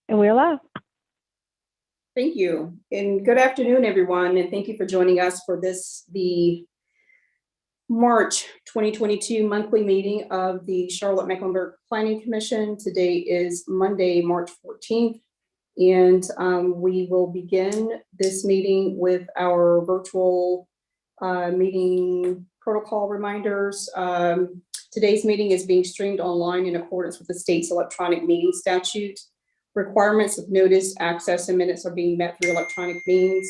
And we're live. Thank you. And good afternoon, everyone. And thank you for joining us for the March 2022 monthly meeting of the Charlotte-Mecklenburg Planning Commission. Today is Monday, March 14th. And we will begin this meeting with our virtual meeting protocol reminders. Today's meeting is being streamed online in accordance with the state's electronic meeting statute. Requirements of notice, access, and minutes are being met through electronic means.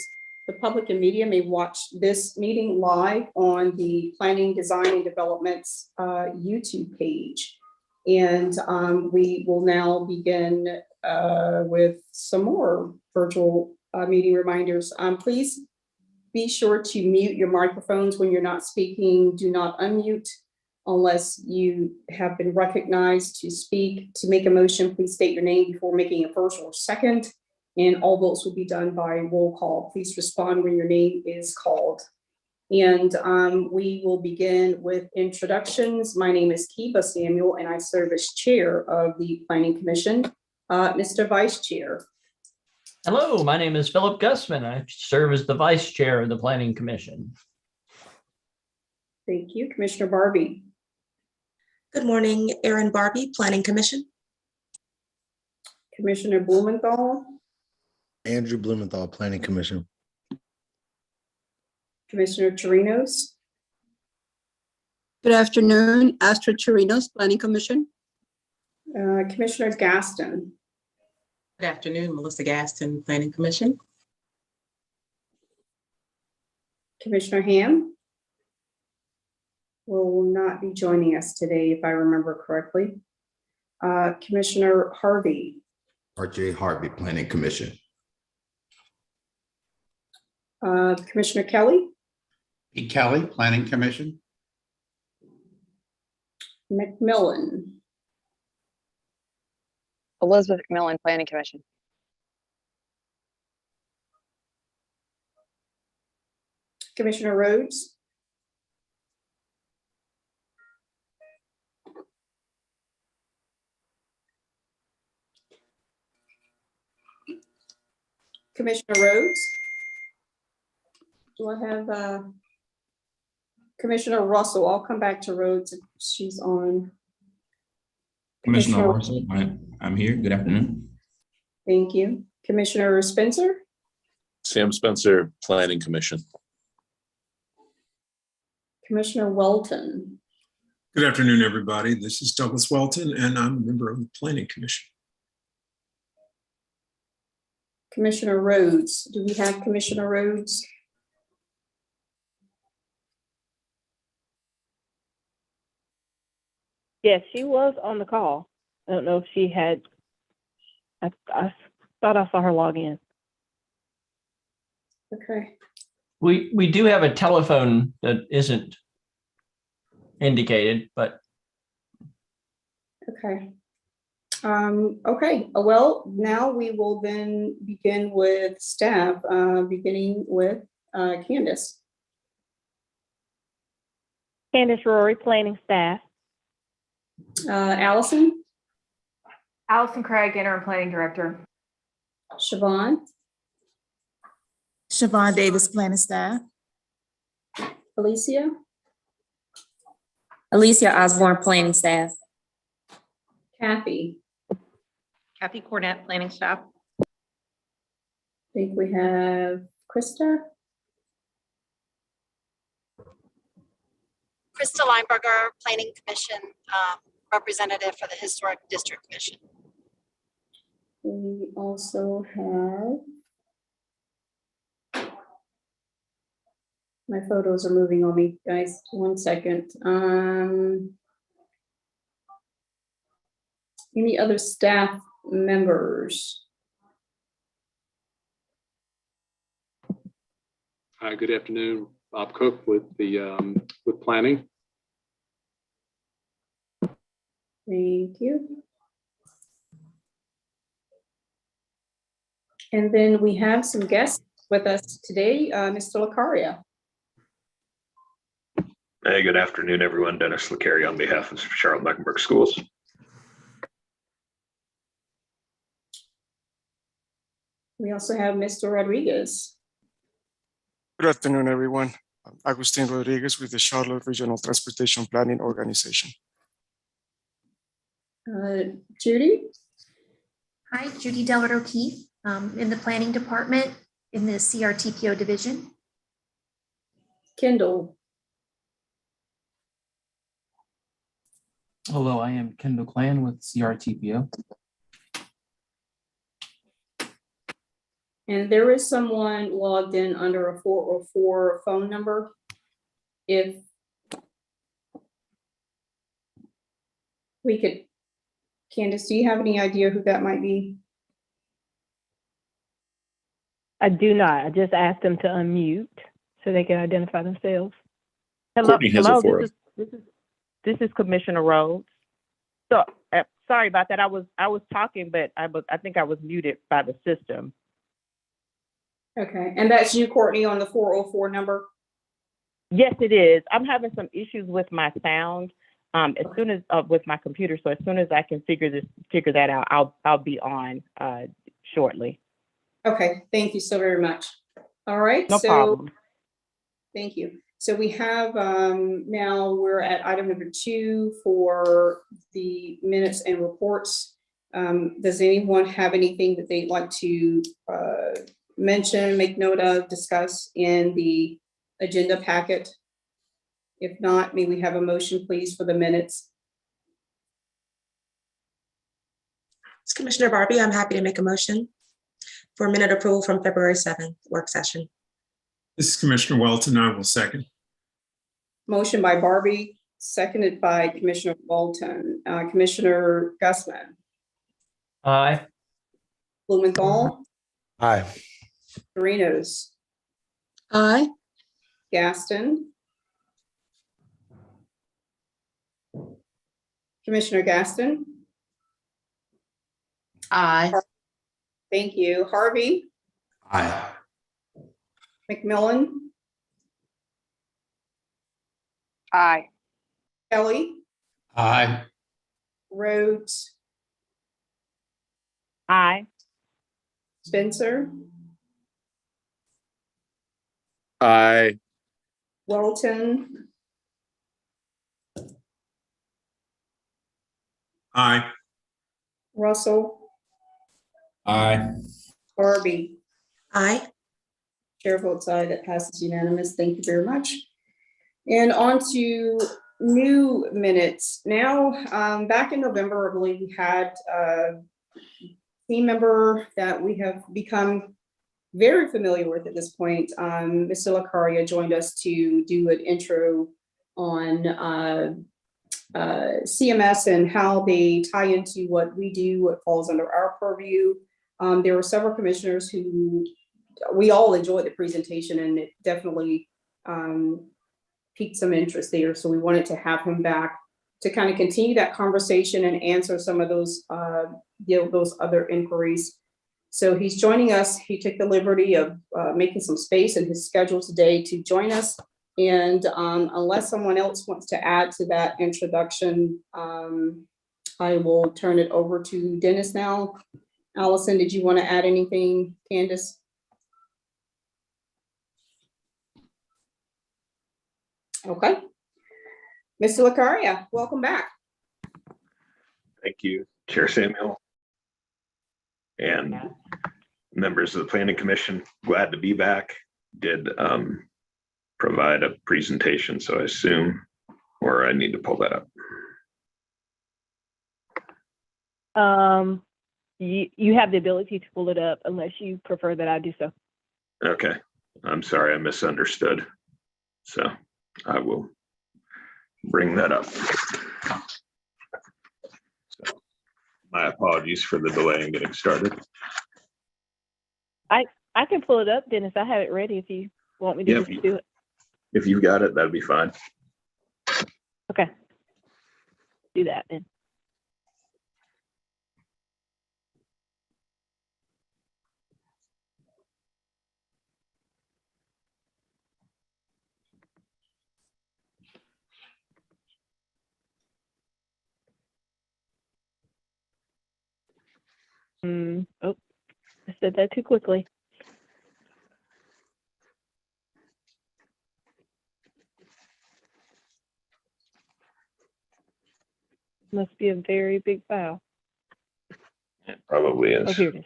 The public and media may watch this meeting live on the Planning, Design, and Development's YouTube page. And we will now begin with some more virtual meeting reminders. Please be sure to mute your microphones when you're not speaking. Do not unmute unless you have been recognized to speak. To make a motion, please state your name before making a first or second, and all votes will be done by roll call. Please respond when your name is called. And we will begin with introductions. My name is Kiba Samuel, and I serve as chair of the Planning Commission. Mr. Vice Chair. Hello, my name is Philip Gussman. I serve as the vice chair of the Planning Commission. Thank you. Commissioner Barbie. Good morning, Erin Barbie, Planning Commission. Commissioner Blumenthal. Andrew Blumenthal, Planning Commission. Commissioner Chirinos. Good afternoon, Astrid Chirinos, Planning Commission. Commissioner Gaston. Good afternoon, Melissa Gaston, Planning Commission. Commissioner Ham will not be joining us today, if I remember correctly. Commissioner Harvey. R.J. Harvey, Planning Commission. Commissioner Kelly. Pete Kelly, Planning Commission. McMillan. Elizabeth McMillan, Planning Commission. Commissioner Rhodes. Commissioner Rhodes. Do I have Commissioner Russell? I'll come back to Rhodes if she's on. Commissioner Russell, I'm here. Good afternoon. Thank you. Commissioner Spencer. Sam Spencer, Planning Commission. Commissioner Welton. Good afternoon, everybody. This is Douglas Welton, and I'm a member of the Planning Commission. Commissioner Rhodes. Do we have Commissioner Rhodes? Yes, she was on the call. I don't know if she had, I thought I saw her log in. Okay. We do have a telephone that isn't indicated, but. Okay. Okay, well, now we will then begin with staff, beginning with Candace. Candace Rory, Planning Staff. Allison. Allison Craig, Interim Planning Director. Siobhan. Siobhan Davis, Planning Staff. Alicia. Alicia Osborne, Planning Staff. Kathy. Kathy Cornett, Planning Staff. I think we have Krista. Krista Lineberger, Planning Commission, representative for the Historic District Commission. We also have, my photos are moving on me, guys. 1 second. Any other staff members? Good afternoon, Bob Cook with planning. Thank you. And then we have some guests with us today, Mr. Lacaria. Hey, good afternoon, everyone. Dennis Lacaria on behalf of Charlotte-Mecklenburg Schools. We also have Mr. Rodriguez. Good afternoon, everyone. I'm Agustin Rodriguez with the Charlotte Regional Transportation Planning Organization. Judy? Hi, Judy Dellert O'Keefe, in the Planning Department in the CRTPO division. Kendall? Hello, I am Kendall Clan with CRTPO. And there is someone logged in under a 404 phone number. If we could, Candace, do you have any idea who that might be? I do not. I just asked them to unmute so they can identify themselves. Hello, Courtney has a 4. This is Commissioner Rhodes. So sorry about that. I was talking, but I think I was muted by the system. Okay, and that's you, Courtney, on the 404 number? Yes, it is. I'm having some issues with my sound as soon as with my computer. So as soon as I can figure that out, I'll be on shortly. Okay, thank you so very much. All right, No problem. Thank you. So we have now we're at item number 2 for the minutes and reports. Does anyone have anything that they'd like to mention, make note of, discuss in the agenda packet? If not, may we have a motion, please, for the minutes? It's Commissioner Barbie. I'm happy to make a motion for minute approval from February 7th work session. This is Commissioner Welton. I will second. Motion by Barbie, seconded by Commissioner Walton. Commissioner Gusman. Aye. Blumenthal. Aye. Chirinos. Aye. Gaston. Commissioner Gaston. Aye. Thank you. Harvey. Aye. McMillan. Aye. Kelly. Aye. Rhodes. Aye. Spencer. Aye. Welton. Aye. Russell. Aye. Barbie. Aye. Chair votes aye. That passes unanimous. Thank you very much. And on to new minutes. Now, back in November, I believe we had a team member that we have become very familiar with at this point. Mr. Lacaria joined us to do an intro on CMS and how they tie into what we do, what falls under our purview. There were several commissioners who we all enjoyed the presentation, and it definitely piqued some interest there. So we wanted to have him back to kind of continue that conversation and answer some of those those other inquiries. So he's joining us. He took the liberty of making some space in his schedule today to join us. And unless someone else wants to add to that introduction, I will turn it over to Dennis now. Allison, did you want to add anything? Candace? Okay. Mr. Lacaria, welcome back. Thank you, Chair Samuel. And members of the Planning Commission, glad to be back. Did provide a presentation, so I assume, or I need to pull that up. You have the ability to pull it up unless you prefer that I do so. Okay, I'm sorry, I misunderstood. So I will bring that up. So, my apologies for the delay in getting started. I can pull it up, Dennis. I have it ready if you want me to just do it. If you've got it, that'd be fine. Okay. Do that then. Oh, I said that too quickly. Must be a very big file. It probably is. Oh, here it is.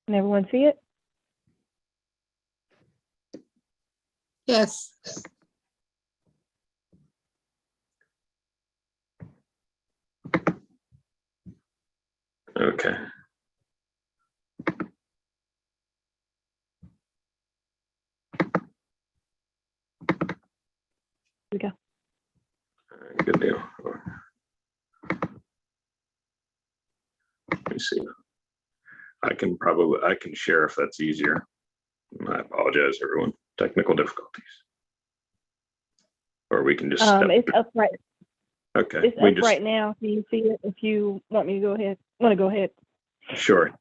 Can everyone see it? Yes. Okay. Here we go. Good deal. Let me see. I can share if that's easier. I apologize, everyone. Technical difficulties. Or we can just step. It's up right. Okay. It's up right now. Can you see it? If you want me to go ahead, go ahead. Sure.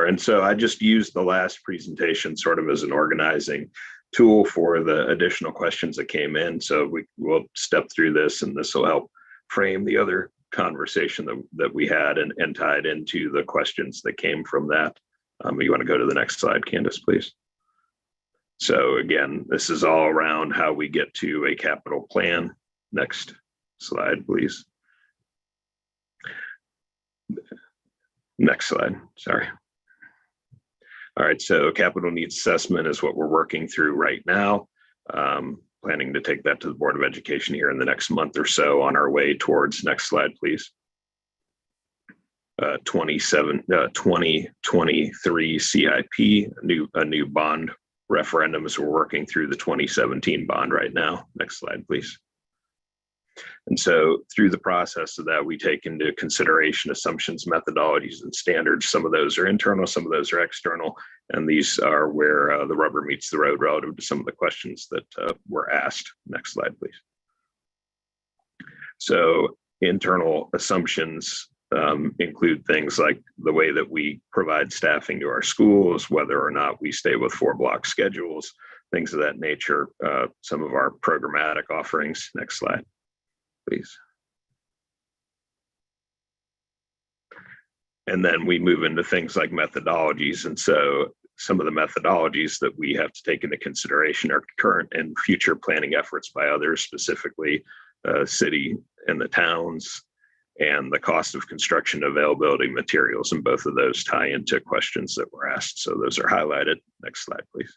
And so I just used the last presentation sort of as an organizing tool for the additional questions that came in. So we'll step through this, and this will help frame the other conversation that we had and tied into the questions that came from that. You want to go to the next slide, Candace, please. So again, this is all around how we get to a capital plan. Next slide, please. Next slide, sorry. All right, so capital needs assessment is what we're working through right now. Planning to take that to the Board of Education here in the next month or so, on our way towards, next slide, please. 2023 CIP, a new bond referendum, as we're working through the 2017 bond right now. Next slide, please. And so through the process of that, we take into consideration assumptions, methodologies, and standards. Some of those are internal, some of those are external, and these are where the rubber meets the road relative to some of the questions that were asked. Next slide, please. So internal assumptions include things like the way that we provide staffing to our schools, whether or not we stay with 4-block schedules, things of that nature, some of our programmatic offerings. Next slide, please. And then we move into things like methodologies. And so some of the methodologies that we have to take into consideration are current and future planning efforts by others, specifically city and the towns, and the cost of construction availability materials. And both of those tie into questions that were asked. So those are highlighted. Next slide, please.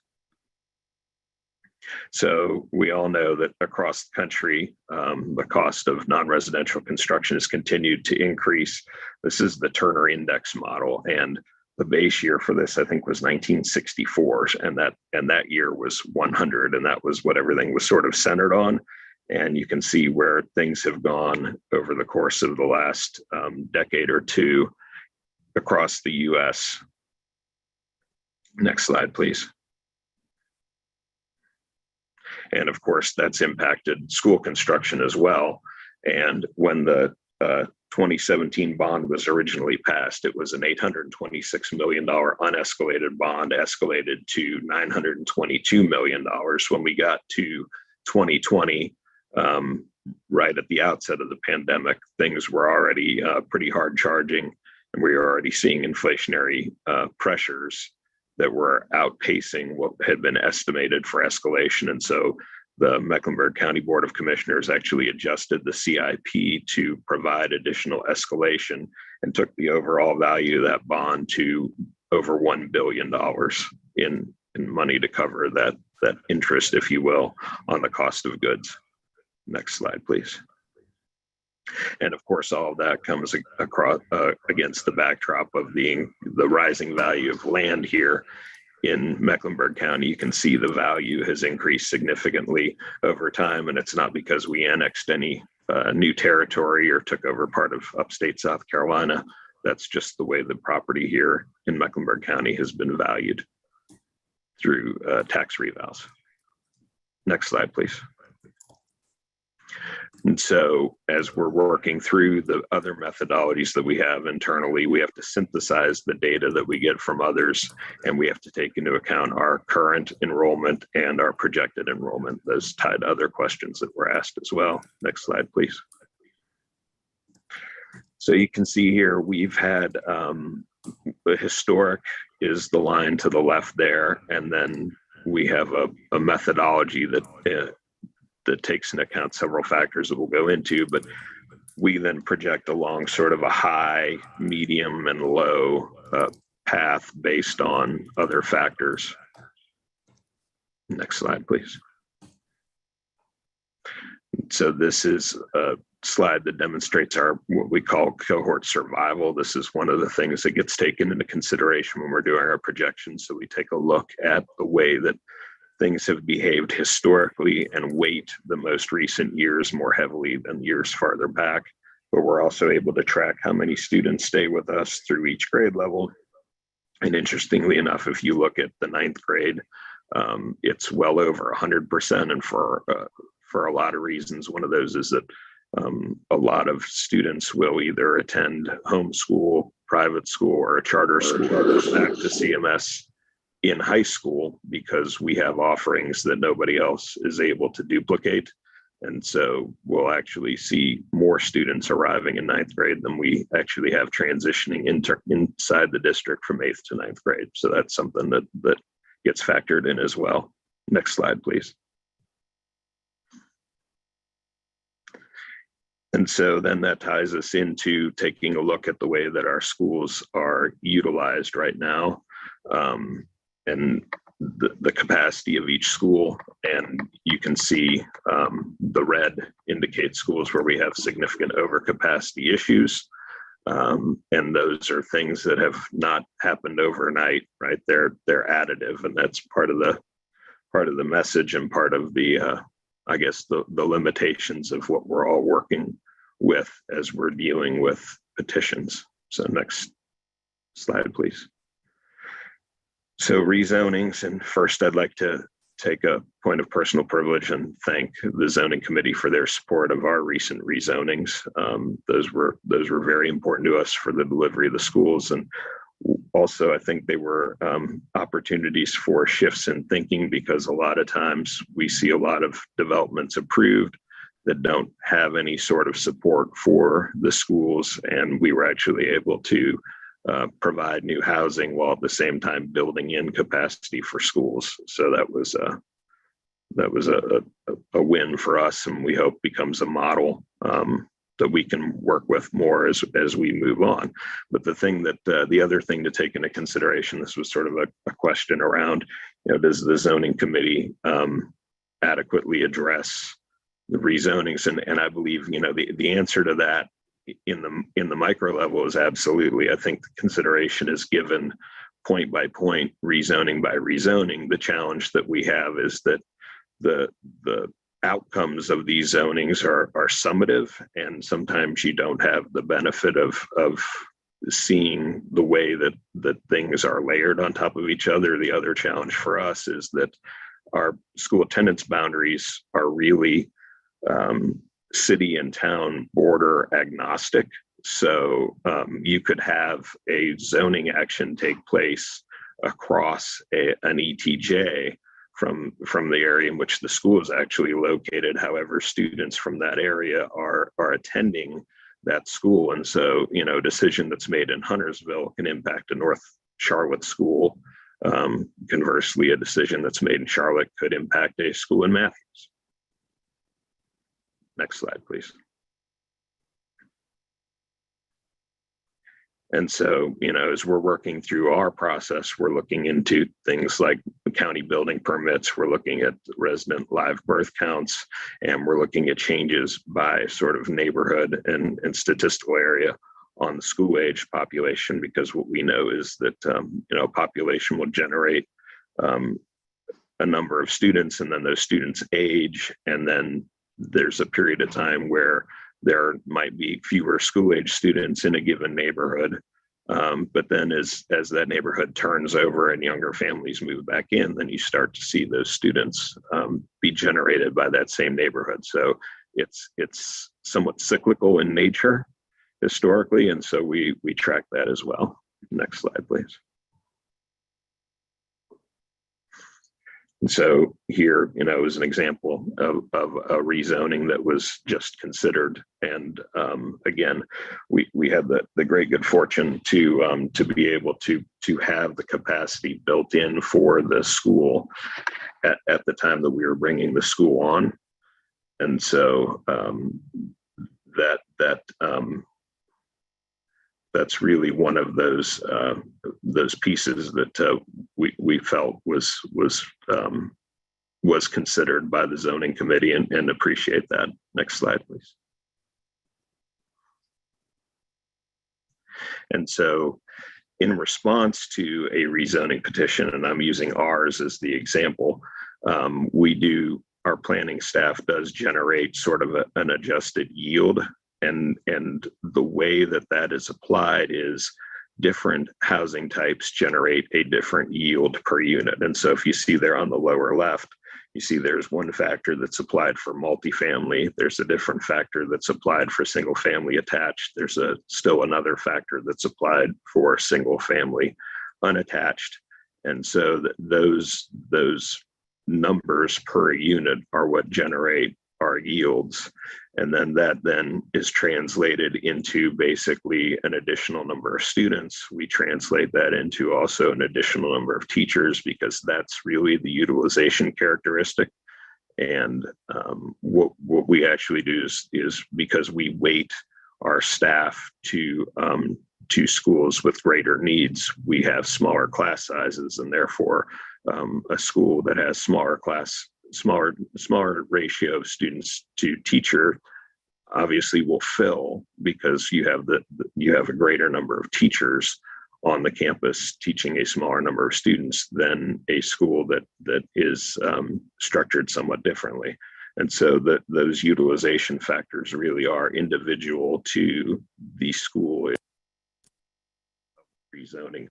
So we all know that across the country, the cost of non-residential construction has continued to increase. This is the Turner Index model, and the base year for this, I think, was 1964, and that year was 100, and that was what everything was sort of centered on. And you can see where things have gone over the course of the last decade or two across the US. Next slide, please. And of course, that's impacted school construction as well. And when the 2017 bond was originally passed, it was an $826 million unescalated bond, escalated to $922 million. When we got to 2020, right at the outset of the pandemic, things were already pretty hard charging, and we were already seeing inflationary pressures that were outpacing what had been estimated for escalation. And so the Mecklenburg County Board of Commissioners actually adjusted the CIP to provide additional escalation and took the overall value of that bond to over $1 billion in money to cover that interest, if you will, on the cost of goods. Next slide, please. And of course, all of that comes across against the backdrop of the rising value of land here in Mecklenburg County. You can see the value has increased significantly over time, and it's not because we annexed any new territory or took over part of upstate South Carolina. That's just the way the property here in Mecklenburg County has been valued through tax revals. Next slide, please. And so as we're working through the other methodologies that we have internally, we have to synthesize the data that we get from others, and we have to take into account our current enrollment and our projected enrollment. Those tied to other questions that were asked as well. Next slide, please. So you can see here, we've had the historic is the line to the left there, and then we have a methodology that that takes into account several factors that we'll go into, but we then project along sort of a high, medium, and low path based on other factors. Next slide, please. So this is a slide that demonstrates our what we call cohort survival. This is one of the things that gets taken into consideration when we're doing our projections. So we take a look at the way that things have behaved historically and weight the most recent years more heavily than years farther back. But we're also able to track how many students stay with us through each grade level. And interestingly enough, if you look at the 9th grade, it's well over 100%. And for a lot of reasons, one of those is that a lot of students will either attend homeschool, private school, or a charter school, or go back to CMS in high school because we have offerings that nobody else is able to duplicate. And so we'll actually see more students arriving in 9th grade than we actually have transitioning inside the district from 8th to 9th grade. So that's something that gets factored in as well. Next slide, please. And so then that ties us into taking a look at the way that our schools are utilized right now. And the capacity of each school. And you can see the red indicates schools where we have significant overcapacity issues. And those are things that have not happened overnight, right? They're additive, and that's part of the message and part of the I guess the limitations of what we're all working with as we're dealing with petitions. So next slide, please. So rezonings, and first I'd like to take a point of personal privilege and thank the zoning committee for their support of our recent rezonings. Those were very important to us for the delivery of the schools, and also I think they were opportunities for shifts in thinking, because a lot of times we see a lot of developments approved that don't have any sort of support for the schools, and we were actually able to provide new housing while at the same time building in capacity for schools. So that was a win for us, and we hope becomes a model that we can work with more as we move on. But the other thing to take into consideration, this was sort of a question around, does the zoning committee adequately address the rezonings? And I believe, the answer to that in the micro level is absolutely. I think the consideration is given point by point, rezoning by rezoning. The challenge that we have is that the outcomes of these zonings are summative, and sometimes you don't have the benefit of seeing the way that things are layered on top of each other. The other challenge for us is that our school attendance boundaries are really city and town border agnostic. So you could have a zoning action take place across an ETJ from the area in which the school is actually located. However, students from that area are attending that school. And so, a decision that's made in Huntersville can impact a North Charlotte school. Conversely, a decision that's made in Charlotte could impact a school in Matthews. Next slide, please. And so, as we're working through our process, we're looking into things like county building permits, we're looking at resident live birth counts, and we're looking at changes by sort of neighborhood and statistical area on the school age population, because what we know is that, population will generate a number of students, and then those students age, and then there's a period of time where there might be fewer school age students in a given neighborhood. But then as that neighborhood turns over and younger families move back in, then you start to see those students be generated by that same neighborhood. So it's somewhat cyclical in nature historically, and so we track that as well. Next slide, please. And so here, is an example of a rezoning that was just considered. And again, we had the great good fortune to be able to have the capacity built in for the school at the time that we were bringing the school on. And so that's really one of those pieces that we felt was considered by the zoning committee, and appreciate that. Next slide, please. And so in response to a rezoning petition, and I'm using ours as the example, our planning staff does generate sort of an adjusted yield. And the way that is applied is different housing types generate a different yield per unit. And so if you see there on the lower left, you see there's one factor that's applied for multifamily. There's a different factor that's applied for single family attached. There's still another factor that's applied for single family unattached. And so those numbers per unit are what generate our yields. And then that is translated into basically an additional number of students. We translate that into also an additional number of teachers, because that's really the utilization characteristic. And what we actually do is because we weight our staff to schools with greater needs, we have smaller class sizes, and therefore a school that has smaller ratio of students to teacher obviously will fill, because you have a greater number of teachers on the campus teaching a smaller number of students than a school that is structured somewhat differently. And so those utilization factors really are individual to the school rezoning.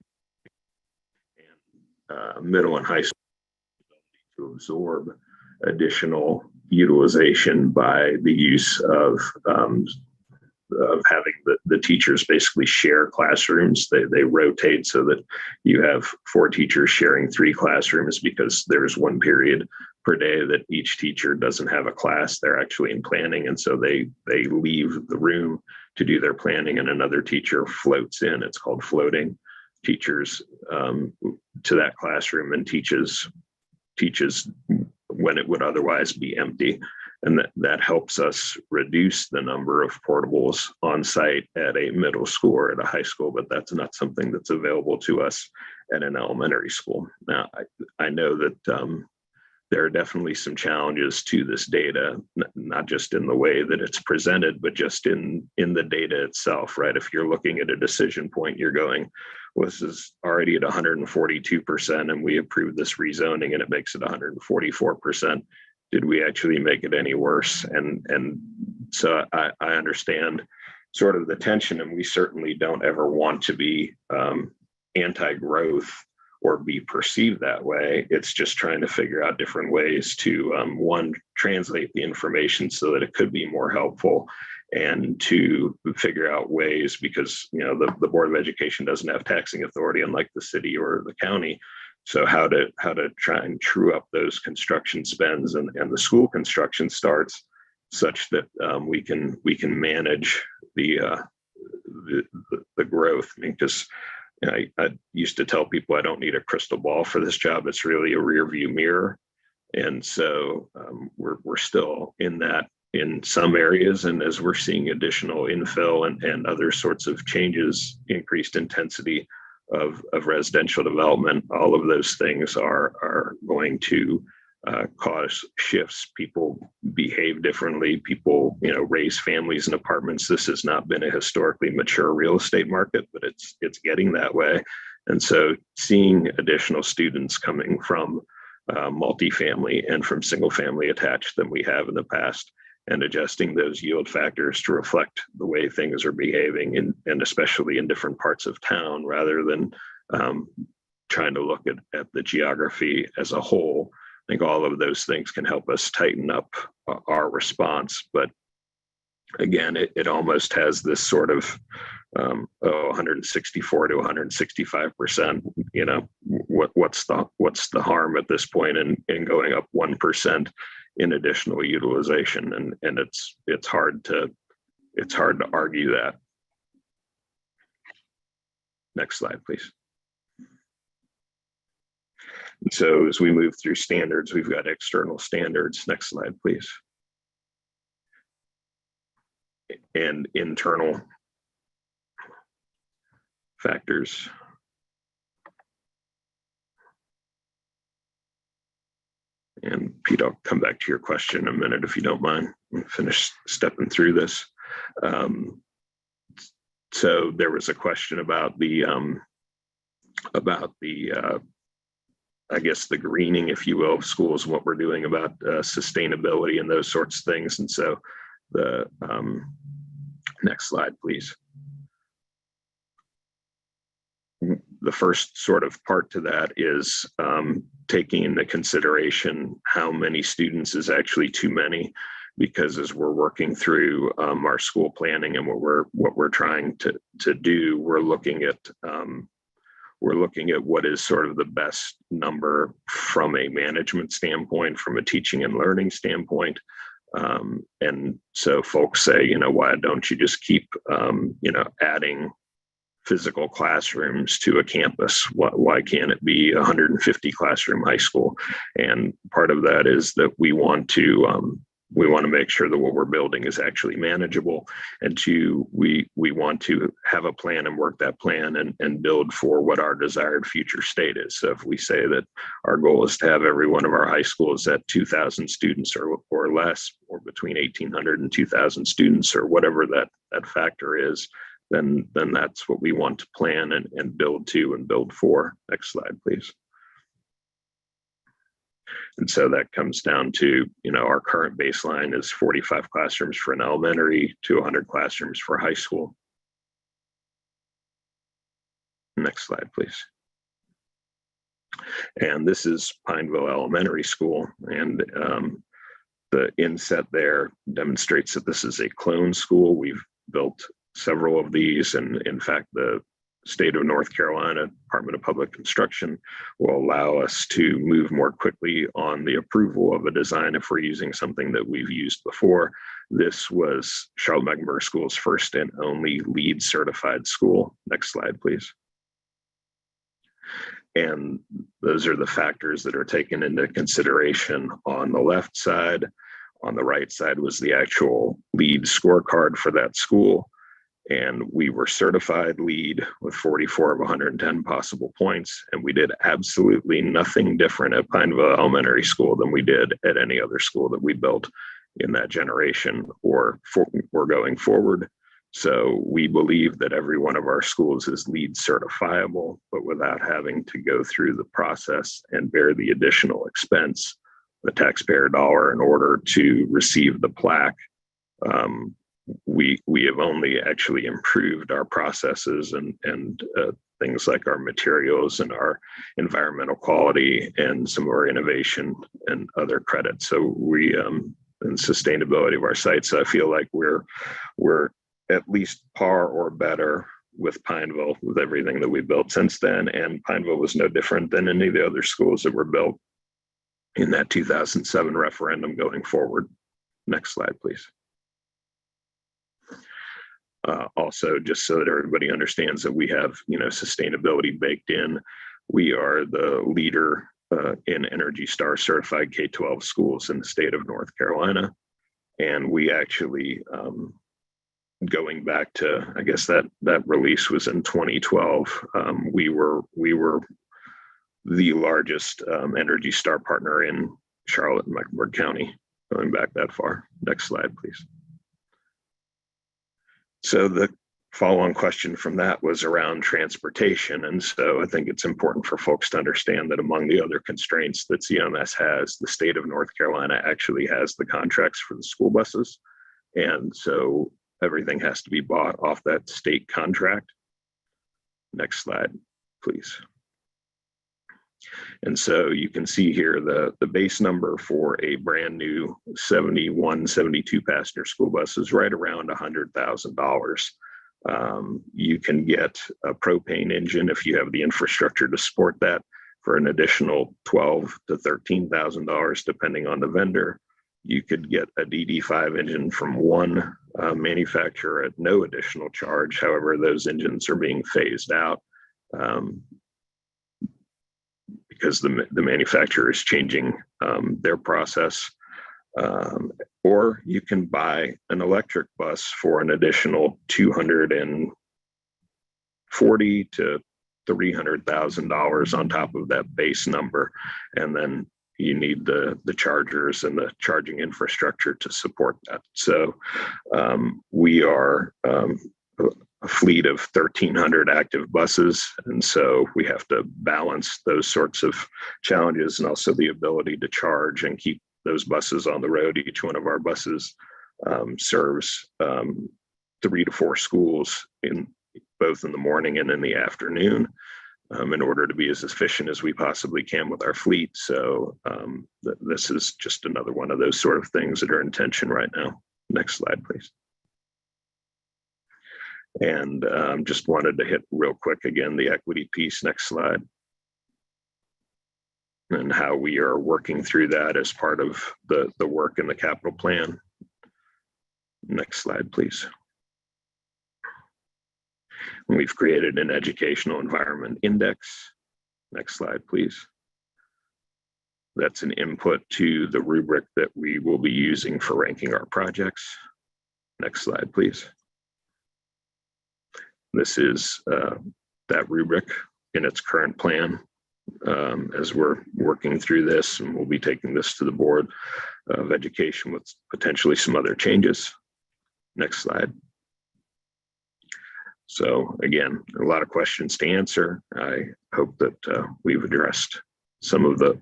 And middle and high school to absorb additional utilization by the use of having the teachers basically share classrooms. They rotate so that you have 4 teachers sharing 3 classrooms, because there's one period per day that each teacher doesn't have a class. They're actually in planning, and so they leave the room to do their planning, and another teacher floats in. It's called floating. Teachers to that classroom and teaches when it would otherwise be empty. And that helps us reduce the number of portables on site at a middle school or at a high school, but that's not something that's available to us at an elementary school. Now, I know that there are definitely some challenges to this data, not just in the way that it's presented, but just in the data itself, right? If you're looking at a decision point, you're going, well, this is already at 142%, and we approved this rezoning and it makes it 144%. Did we actually make it any worse? And so I understand sort of the tension, and we certainly don't ever want to be anti-growth or be perceived that way. It's just trying to figure out different ways to, one, translate the information so that it could be more helpful, and to figure out ways, because the Board of Education doesn't have taxing authority, unlike the city or the county. So how to try and true up those construction spends and the school construction starts, such that we can manage the growth. I mean, because I used to tell people I don't need a crystal ball for this job. It's really a rear view mirror. And so we're still in that in some areas. And as we're seeing additional infill and other sorts of changes, increased intensity of residential development, all of those things are going to cause shifts. People behave differently. People, raise families in apartments. This has not been a historically mature real estate market, but it's getting that way. And so seeing additional students coming from multifamily and from single family attached than we have in the past, and adjusting those yield factors to reflect the way things are behaving, and especially in different parts of town, rather than trying to look at the geography as a whole, think all of those things can help us tighten up our response. But again, it almost has this sort of 164 to 165%. You know, what's the harm at this point in going up 1% in additional utilization? And it's hard to argue that. Next slide, please. So as we move through standards, we've got external standards. Next slide, please. And internal factors. And Pete, I'll come back to your question in a minute if you don't mind. Finish stepping through this. So there was a question about the I guess the greening, if you will, of schools, what we're doing about sustainability and those sorts of things. And so the next slide, please. The first sort of part to that is taking into consideration how many students is actually too many, because as we're working through our school planning and what we're trying to do, we're looking at what is sort of the best number from a management standpoint, from a teaching and learning standpoint. And so folks say, you know, why don't you just keep, you know, adding physical classrooms to a campus? Why can't it be 150 classroom high school? And part of that is that we want to make sure that what we're building is actually manageable. And two, we want to have a plan and work that plan and build for what our desired future state is. So if we say that our goal is to have every one of our high schools at 2,000 students or less, or between 1,800 and 2,000 students, or whatever that factor is, then that's what we want to plan and build to and build for. Next slide, please. And so that comes down to, you know, our current baseline is 45 classrooms for an elementary to 100 classrooms for high school. Next slide, please. And this is Pineville Elementary School, and the inset there demonstrates that this is a clone school. We've built several of these, and in fact, the state of North Carolina Department of Public Construction will allow us to move more quickly on the approval of a design if we're using something that we've used before. This was Charlotte-Mecklenburg School's first and only LEED certified school. Next slide, please. And those are the factors that are taken into consideration on the left side. On the right side was the actual LEED scorecard for that school. And we were certified LEED with 44 of 110 possible points. And we did absolutely nothing different at Pineville Elementary School than we did at any other school that we built in that generation or going forward. So we believe that every one of our schools is LEED certifiable, but without having to go through the process and bear the additional expense, the taxpayer dollar, in order to receive the plaque. We have only actually improved our processes and things like our materials and our environmental quality and some of our innovation and other credits. So we and sustainability of our sites, I feel like we're at least par or better with Pineville with everything that we built since then. And Pineville was no different than any of the other schools that were built in that 2007 referendum going forward. Next slide, please. Also, just so that everybody understands that we have, you know, sustainability baked in. We are the leader in Energy Star certified K-12 schools in the state of North Carolina. And we actually, going back to, I guess that release was in 2012, we were the largest Energy Star partner in Charlotte and Mecklenburg County, going back that far. Next slide, please. So the follow-on question from that was around transportation. And so I think it's important for folks to understand that among the other constraints that CMS has, the state of North Carolina actually has the contracts for the school buses. And so everything has to be bought off that state contract. Next slide, please. And so you can see here the base number for a brand new 71, 72 passenger school bus is right around $100,000. You can get a propane engine if you have the infrastructure to support that for an additional $12,000 to $13,000, depending on the vendor. You could get a DD5 engine from one manufacturer at no additional charge. However, those engines are being phased out because the manufacturer is changing their process. Or you can buy an electric bus for an additional $240,000 to $300,000 on top of that base number, and then you need the chargers and the charging infrastructure to support that. So we are a fleet of 1,300 active buses, and so we have to balance those sorts of challenges and also the ability to charge and keep those buses on the road. Each one of our buses serves 3 to 4 schools in both in the morning and in the afternoon in order to be as efficient as we possibly can with our fleet. So this is just another one of those sort of things that are in tension right now. Next slide, please. And just wanted to hit real quick again the equity piece. Next slide. And how we are working through that as part of the work in the capital plan. Next slide, please. We've created an educational environment index. Next slide, please. That's an input to the rubric that we will be using for ranking our projects. Next slide, please. This is that rubric in its current plan. As we're working through this, and we'll be taking this to the Board of Education with potentially some other changes. Next slide. So again, a lot of questions to answer. I hope that we've addressed some of the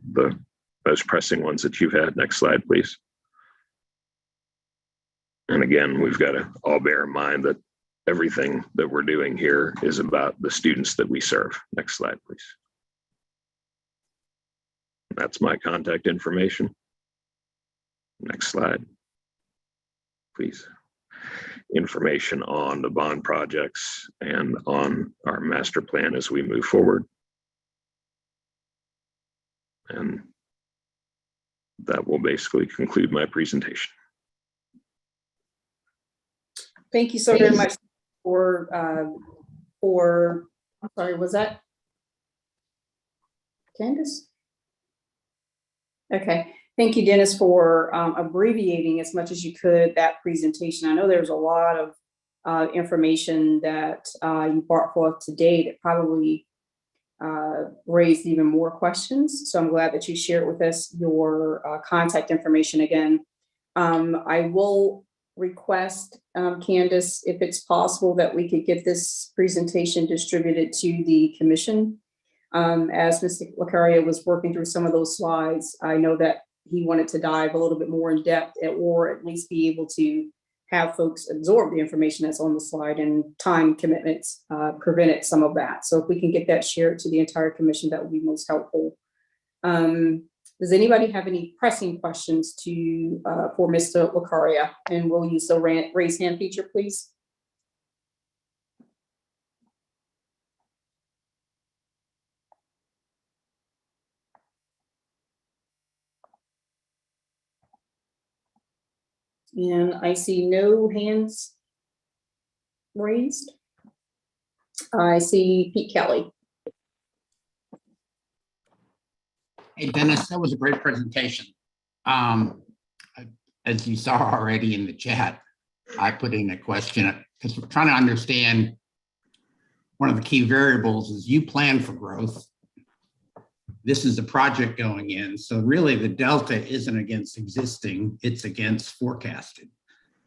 most pressing ones that you've had. Next slide, please. And again, we've got to all bear in mind that everything that we're doing here is about the students that we serve. Next slide, please. That's my contact information. Next slide, please. Information on the bond projects and on our master plan as we move forward. And that will basically conclude my presentation. Thank you so very much for, I'm sorry, was that Candace? Okay, thank you, Dennis, for abbreviating as much as you could that presentation. I know there's a lot of information that you brought forth today that probably raised even more questions. So I'm glad that you shared with us your contact information again. I will request, Candace, if it's possible, that we could get this presentation distributed to the commission. As Mr. Lucaria was working through some of those slides, I know that he wanted to dive a little bit more in depth, or at least be able to have folks absorb the information that's on the slide, and time commitments prevented some of that. So if we can get that shared to the entire commission, that would be most helpful. Does anybody have any pressing questions for Mr. Lucaria? And will you still raise hand feature, please? And I see no hands raised. I see Pete Kelly. Hey, Dennis, that was a great presentation. As you saw already in the chat, I put in a question because we're trying to understand one of the key variables is you plan for growth. This is a project going in. So really the delta isn't against existing, it's against forecasted.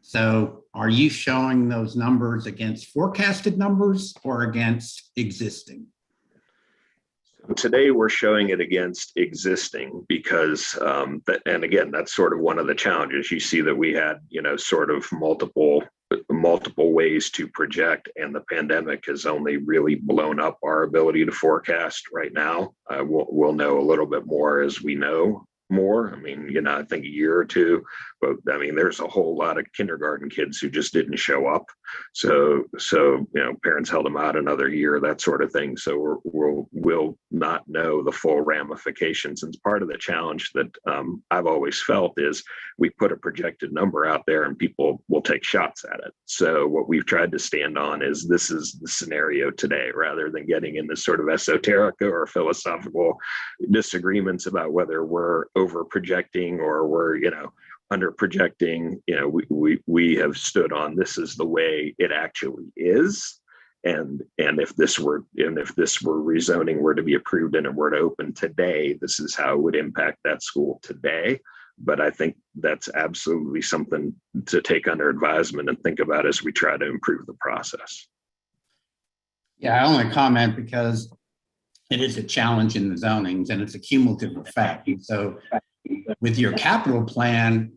So are you showing those numbers against forecasted numbers or against existing? Today we're showing it against existing because, and again, that's sort of one of the challenges. You see that we had, sort of multiple ways to project, and the pandemic has only really blown up our ability to forecast right now. We'll know a little bit more as we know more. I mean, I think a year or two, but I mean, there's a whole lot of kindergarten kids who just didn't show up. So parents held them out another year, that sort of thing. So we'll not know the full ramifications. And part of the challenge that I've always felt is we put a projected number out there and people will take shots at it. So what we've tried to stand on is this is the scenario today, rather than getting into sort of esoteric or philosophical disagreements about whether we're over projecting or we're, under projecting. We have stood on this is the way it actually is. And if this were rezoning were to be approved and it were to open today, this is how it would impact that school today. But I think that's absolutely something to take under advisement and think about as we try to improve the process. Yeah, I only comment because it is a challenge in the zonings and it's a cumulative effect. And so with your capital plan,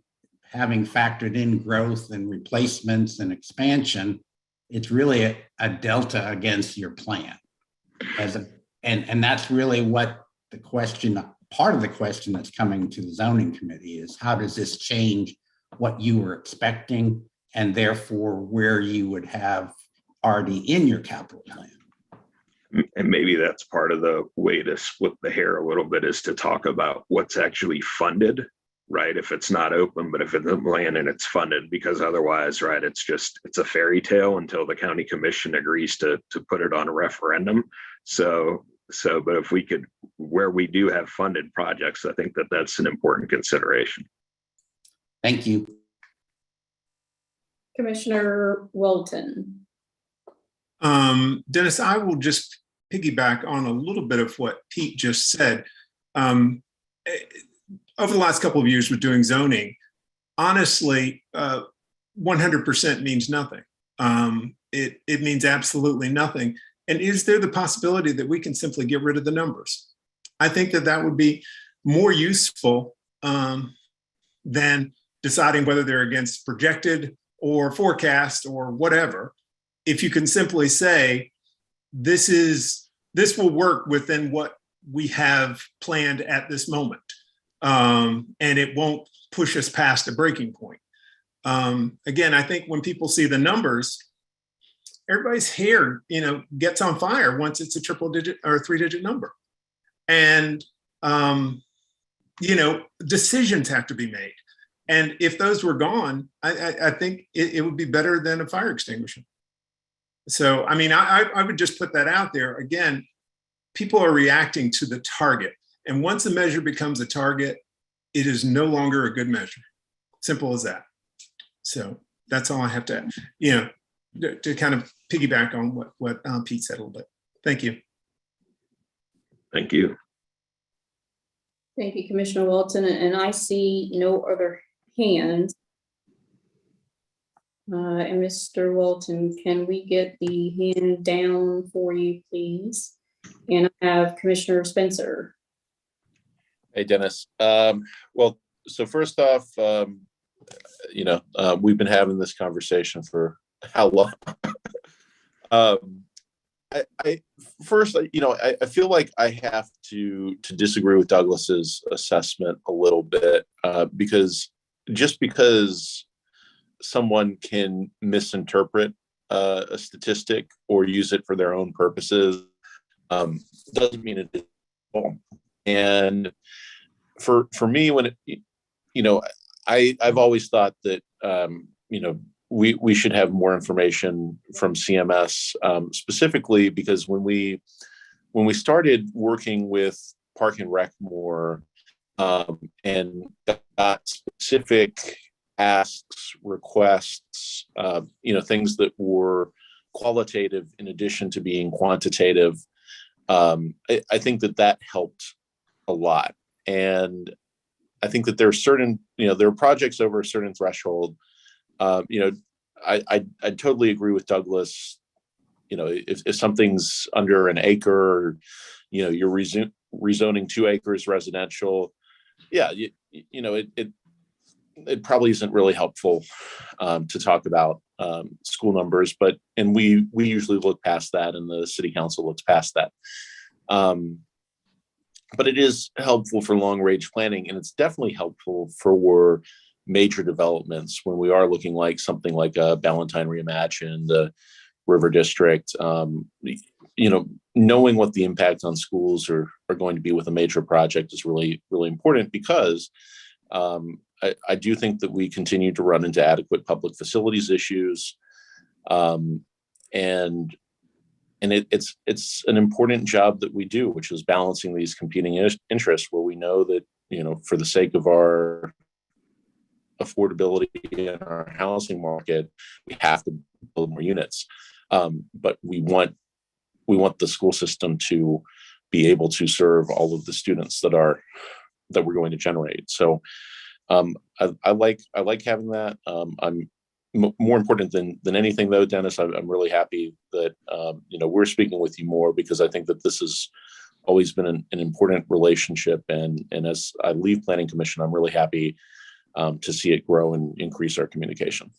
having factored in growth and replacements and expansion, it's really a delta against your plan. And that's really what the question, part of the question that's coming to the zoning committee is, how does this change what you were expecting and therefore where you would have already in your capital plan? And maybe that's part of the way to split the hair a little bit, is to talk about what's actually funded, right? If it's not open, but if it's in land and it's funded, because otherwise, right, it's a fairy tale until the county commission agrees to put it on a referendum. So, but if we could, where we do have funded projects, I think that's an important consideration. Thank you. Commissioner Wilton. Dennis, I will just piggyback on a little bit of what Pete just said. Over the last couple of years with doing zoning, honestly, 100% means nothing. It means absolutely nothing. And is there the possibility that we can simply get rid of the numbers? I think that would be more useful than deciding whether they're against projected or forecast or whatever. If you can simply say, this will work within what we have planned at this moment. And it won't push us past a breaking point. Again, I think when people see the numbers, everybody's hair, gets on fire once it's a triple digit or a 3-digit number. And, decisions have to be made. And if those were gone, I think it would be better than a fire extinguisher. So, I mean, I would just put that out there. Again, people are reacting to the target. And once a measure becomes a target, it is no longer a good measure. Simple as that. So that's all I have to, to kind of piggyback on what Pete said a little bit. Thank you. Thank you. Thank you, Commissioner Wilton. And I see no other hands. And Mr. Wilton, can we get the hand down for you, please? And I have Commissioner Spencer. Hey, Dennis. Well, so first off, we've been having this conversation for how long? I feel like I have to disagree with Douglas's assessment a little bit because someone can misinterpret a statistic or use it for their own purposes doesn't mean it is wrong. And for me, when I've always thought that we should have more information from CMS, specifically because when we started working with Park and Rec more and got specific asks, requests, things that were qualitative in addition to being quantitative, I think that helped a lot. And I think that there are certain, there are projects over a certain threshold. I totally agree with Douglas. If something's under an acre, or, you're rezoning 2 acres residential, it probably isn't really helpful to talk about school numbers, and we usually look past that, and the city council looks past that. But it is helpful for long range planning, and it's definitely helpful for major developments when we are looking like something like a Ballantyne Reimagined, the River District. Knowing what the impact on schools are going to be with a major project is really, really important, because I do think that we continue to run into adequate public facilities issues. And it's an important job that we do, which is balancing these competing interests, where we know that, for the sake of our affordability in our housing market, we have to build more units. But we want the school system to be able to serve all of the students that we're going to generate. So I like having that. I'm more important than anything, though, Dennis. I'm really happy that we're speaking with you more, because I think that this has always been an important relationship. And as I leave Planning Commission, I'm really happy to see it grow and increase our communication.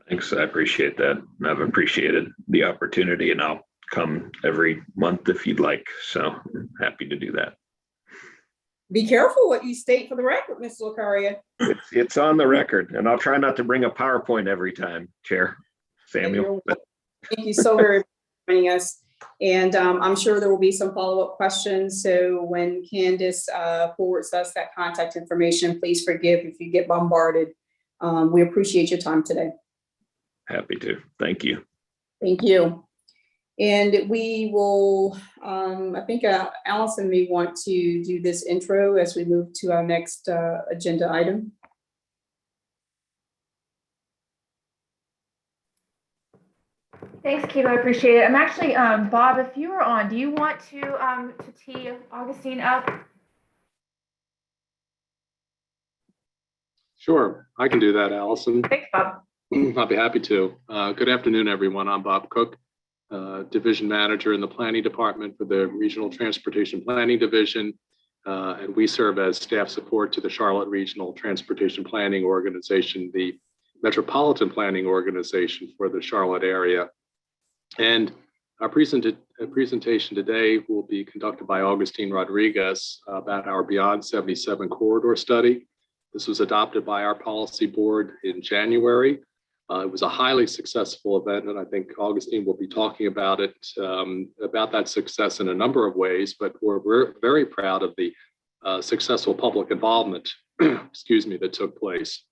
Thanks. I appreciate that. And I've appreciated the opportunity, and I'll come every month if you'd like. So I'm happy to do that. Be careful what you state for the record, Mr. Lucaria. It's on the record, and I'll try not to bring a PowerPoint every time, Chair Samuel. Thank you so very much for joining us. And I'm sure there will be some follow-up questions. So when Candace forwards us that contact information, please forgive if you get bombarded. We appreciate your time today. Happy to. Thank you. Thank you. And we will, I think Allison may want to do this intro as we move to our next agenda item. Thanks, Kiva. I appreciate it. I'm actually, Bob, if you were on, do you want to tee Augustine up? Sure, I can do that, Allison. Thanks, Bob. I'll be happy to. Good afternoon, everyone. I'm Bob Cook, Division Manager in the Planning Department for the Regional Transportation Planning Division. And we serve as staff support to the Charlotte Regional Transportation Planning Organization, the Metropolitan Planning Organization for the Charlotte area. And our presentation today will be conducted by Augustine Rodriguez about our Beyond 77 corridor study. This was adopted by our policy board in January. It was a highly successful event, and I think Augustine will be talking about it, about that success in a number of ways, but we're very proud of the successful public involvement, excuse me, that took place.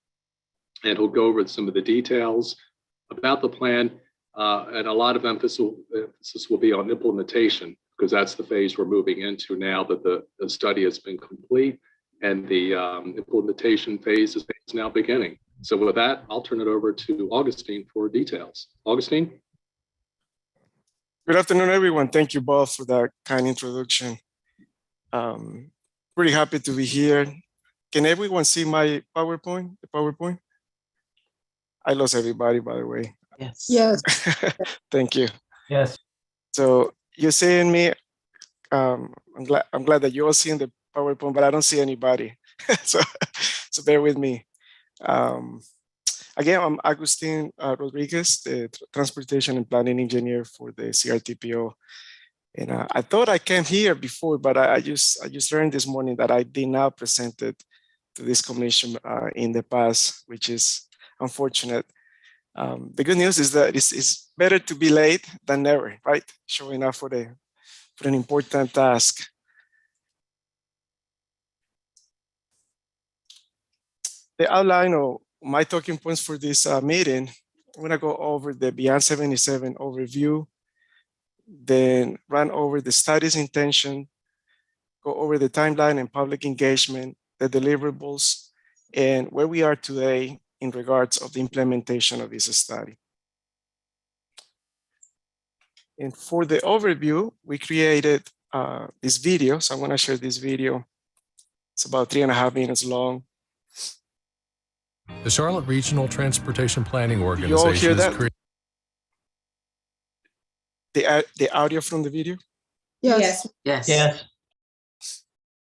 And he'll go over some of the details about the plan, and a lot of emphasis will be on implementation, because that's the phase we're moving into now that the study has been complete, and the implementation phase is now beginning. So with that, I'll turn it over to Augustine for details. Augustine? Good afternoon, everyone. Thank you both for that kind introduction. Pretty happy to be here. Can everyone see my PowerPoint, the PowerPoint? I lost everybody, by the way. Yes. Yes. Thank you. Yes. So you're seeing me. I'm glad that you're all seeing the PowerPoint, but I don't see anybody. so bear with me. Again, I'm Agustin Rodriguez, the Transportation and Planning Engineer for the CRTPO. And I thought I came here before, but I just learned this morning that I did not present it to this commission in the past, which is unfortunate. The good news is that it's better to be late than never, right? Showing up for an important task. The outline of my talking points for this meeting, I'm gonna go over the Beyond 77 overview, then run over the study's intention, go over the timeline and public engagement, the deliverables, and where we are today in regards of the implementation of this study. And for the overview, we created this video. So I'm gonna share this video. It's about 3.5 minutes long. The Charlotte Regional Transportation Planning You all hear Organization is that? creating. The audio from the video? Yes. Yes.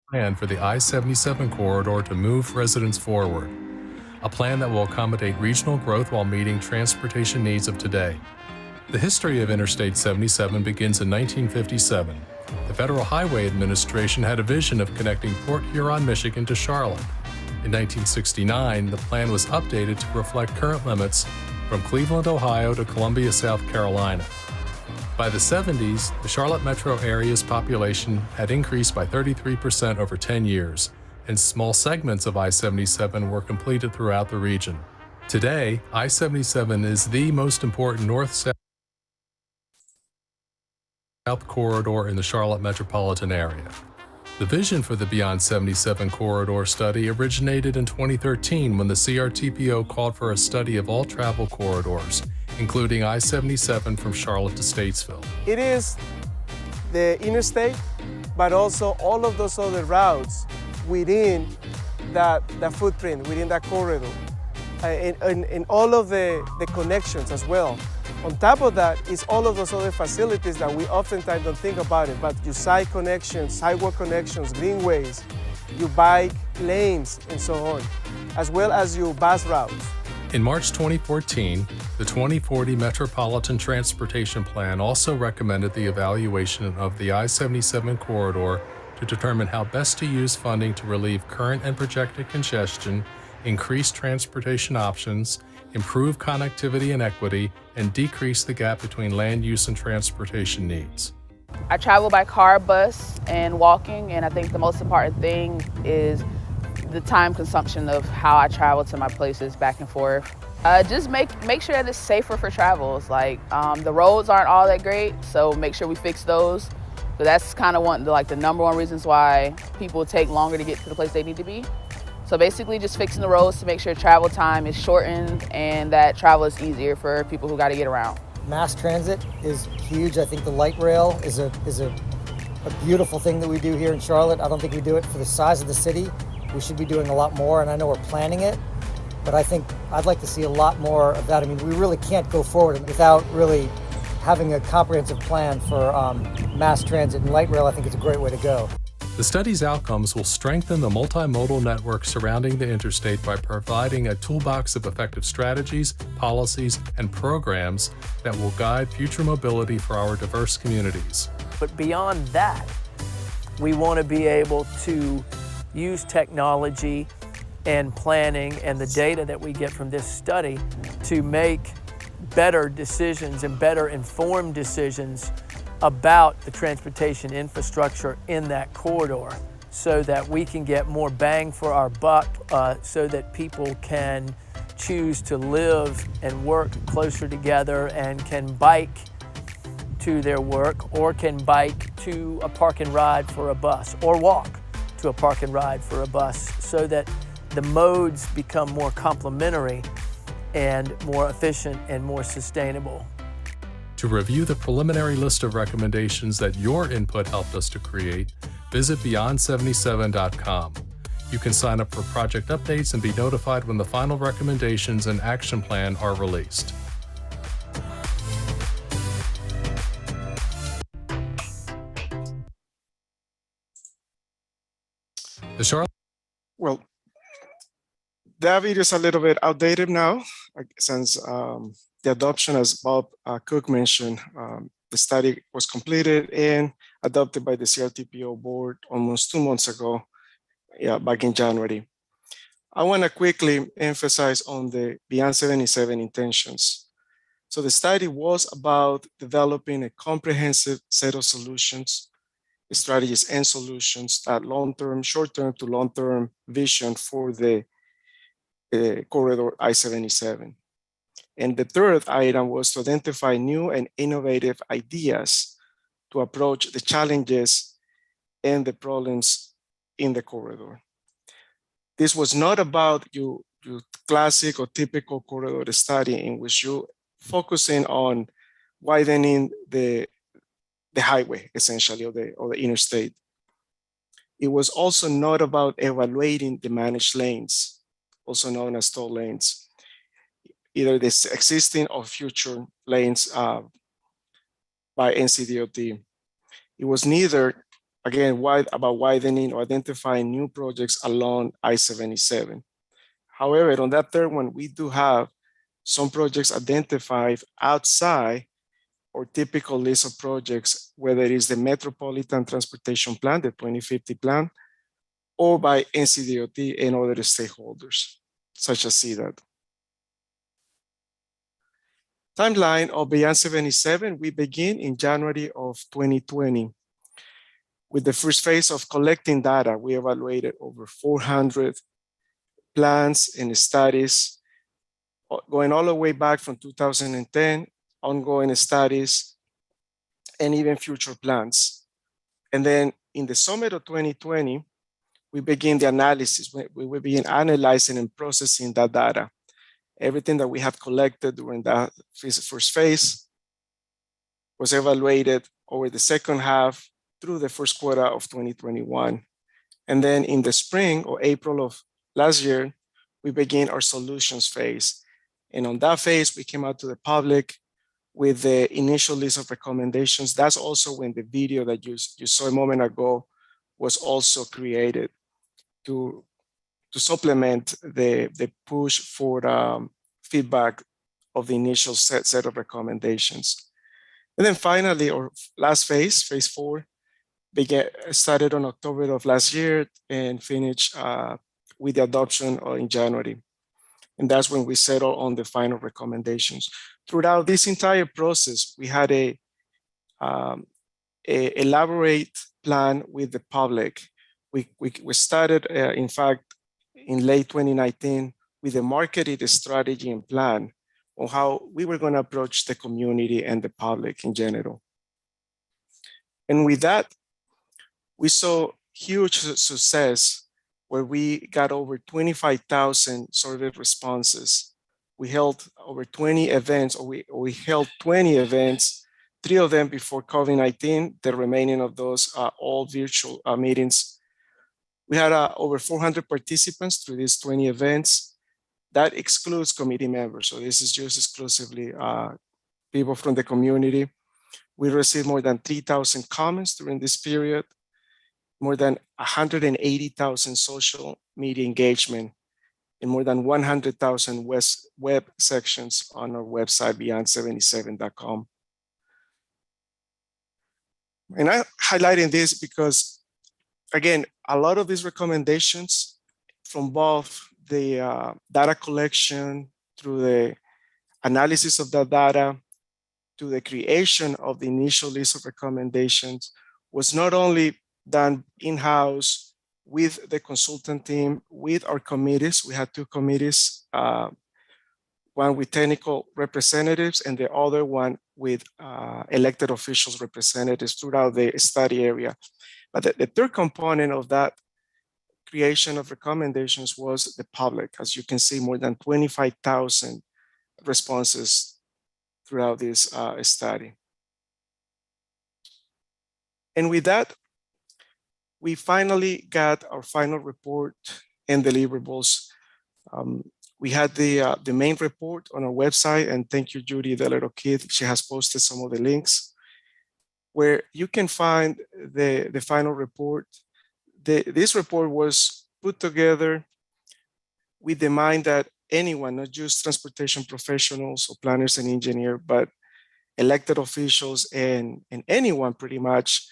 Plan for the I-77 corridor to move residents forward. a plan that will accommodate regional growth while meeting transportation needs of today. The history of Interstate 77 begins in 1957. The Federal Highway Administration had a vision of connecting Port Huron, Michigan to Charlotte. In 1969, the plan was updated to reflect current limits from Cleveland, Ohio to Columbia, South Carolina. By the 70s, the Charlotte metro area's population had increased by 33% over 10 years, and small segments of I-77 were completed throughout the region. Today, I-77 is the most important north-south corridor in the Charlotte metropolitan area. The vision for the Beyond 77 corridor study originated in 2013 when the CRTPO called for a study of all travel corridors, including I-77 from Charlotte to Statesville. It is the interstate, but also all of those other routes within that footprint, within that corridor, and all of the connections as well. On top of that is all of those other facilities that we oftentimes don't think about it, but your side connections, sidewalk connections, greenways, your bike lanes, and so on, as well as your bus routes. In March 2014, the 2040 Metropolitan Transportation Plan also recommended the evaluation of the I-77 corridor to determine how best to use funding to relieve current and projected congestion, increase transportation options, improve connectivity and equity, and decrease the gap between land use and transportation needs. I travel by car, bus, and walking, and I think the most important thing is the time consumption of how I travel to my places back and forth. Just make sure that it's safer for travels. Like the roads aren't all that great, so make sure we fix those. So that's kind of the number one reasons why people take longer to get to the place they need to be. So basically just fixing the roads to make sure travel time is shortened and that travel is easier for people who got to get around. Mass transit is huge. I think the light rail is a beautiful thing that we do here in Charlotte. I don't think we do it for the size of the city. We should be doing a lot more, and I know we're planning it, but I think I'd like to see a lot more of that. I mean, we really can't go forward without really having a comprehensive plan for mass transit, and light rail I think is a great way to go. The study's outcomes will strengthen the multimodal network surrounding the interstate by providing a toolbox of effective strategies, policies, and programs that will guide future mobility for our diverse communities. But beyond that, we want to be able to use technology and planning and the data that we get from this study to make better decisions and better informed decisions about the transportation infrastructure in that corridor so that we can get more bang for our buck, so that people can choose to live and work closer together and can bike to their work or can bike to a park and ride for a bus or walk to a park and ride for a bus, so that the modes become more complementary and more efficient and more sustainable. To review the preliminary list of recommendations that your input helped us to create, visit beyond77.com. You can sign up for project updates and be notified when the final recommendations and action plan are released. Well, that video is a little bit outdated now, since the adoption, as Bob Cook mentioned, the study was completed and adopted by the CRTPO board almost 2 months ago, back in January. I want to quickly emphasize on the Beyond 77 intentions. So the study was about developing a comprehensive set of solutions, strategies and solutions that long-term, short-term to long-term vision for the corridor I-77. And the third item was to identify new and innovative ideas to approach the challenges and the problems in the corridor. This was not about your classic or typical corridor study in which you focusing on widening the highway, essentially, or the interstate. It was also not about evaluating the managed lanes, also known as toll lanes, either the existing or future lanes by NCDOT. It was neither, again, about widening or identifying new projects along I-77. However, on that third one, we do have some projects identified outside our typical list of projects, whether it is the Metropolitan Transportation Plan, the 2050 plan, or by NCDOT and other stakeholders, such as CDOT. Timeline of Beyond 77, we begin in January of 2020. With the first phase of collecting data, we evaluated over 400 plans and studies, going all the way back from 2010, ongoing studies, and even future plans. And then in the summer of 2020, we begin the analysis. We begin analyzing and processing that data. Everything that we have collected during that first phase was evaluated over the second half through the first quarter of 2021. And then in the spring or April of last year, we began our solutions phase. And on that phase, we came out to the public with the initial list of recommendations. That's also when the video that you saw a moment ago was also created to supplement the push for feedback of the initial set of recommendations. And then finally, our last phase, phase 4, started on October of last year and finished with the adoption in January. And that's when we settled on the final recommendations. Throughout this entire process, we had a elaborate plan with the public. We started, in fact, in late 2019 with a marketed strategy and plan on how we were going to approach the community and the public in general. And with that, we saw huge success where we got over 25,000 survey responses. We held over 20 events, or we held 20 events, 3 of them before COVID-19, the remaining of those are all virtual meetings. We had over 400 participants through these 20 events. That excludes committee members. So this is just exclusively people from the community. We received more than 3,000 comments during this period, more than 180,000 social media engagement, and more than 100,000 web sections on our website, beyond77.com. And I'm highlighting this because, again, a lot of these recommendations from both the data collection through the analysis of that data to the creation of the initial list of recommendations was not only done in-house with the consultant team, with our committees. We had 2 committees, one with technical representatives and the other one with elected officials representatives throughout the study area. But the third component of that creation of recommendations was the public. As you can see, more than 25,000 responses throughout this study. And with that, we finally got our final report and deliverables. We had the main report on our website, and thank you, Judy, the little kid. She has posted some of the links where you can find the final report. This report was put together with the mind that anyone, not just transportation professionals or planners and engineers, but elected officials and anyone pretty much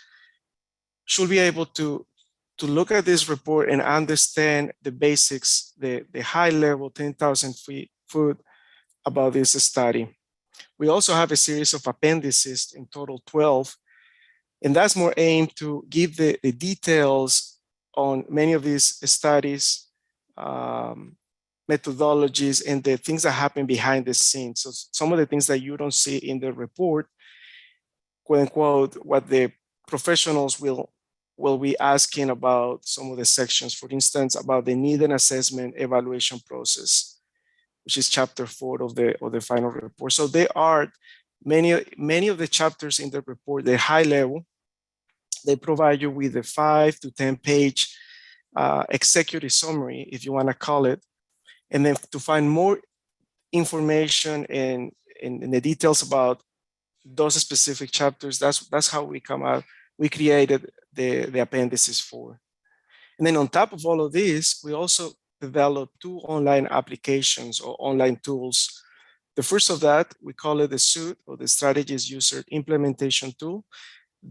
should be able to look at this report and understand the basics, the high level 10,000 foot about this study. We also have a series of appendices, in total 12, and that's more aimed to give the details on many of these studies, methodologies, and the things that happen behind the scenes. So some of the things that you don't see in the report, quote unquote, what the professionals will be asking about some of the sections, for instance, about the need and assessment evaluation process, which is chapter 4 of the final report. So there are many of the chapters in the report, they're high level. They provide you with a 5 to 10 page executive summary, if you want to call it. And then to find more information and the details about those specific chapters, that's how we come out. We created the appendices for. And then on top of all of this, we also developed 2 online applications or online tools. The first of that, we call it the SUIT, or the Strategies User Implementation Tool.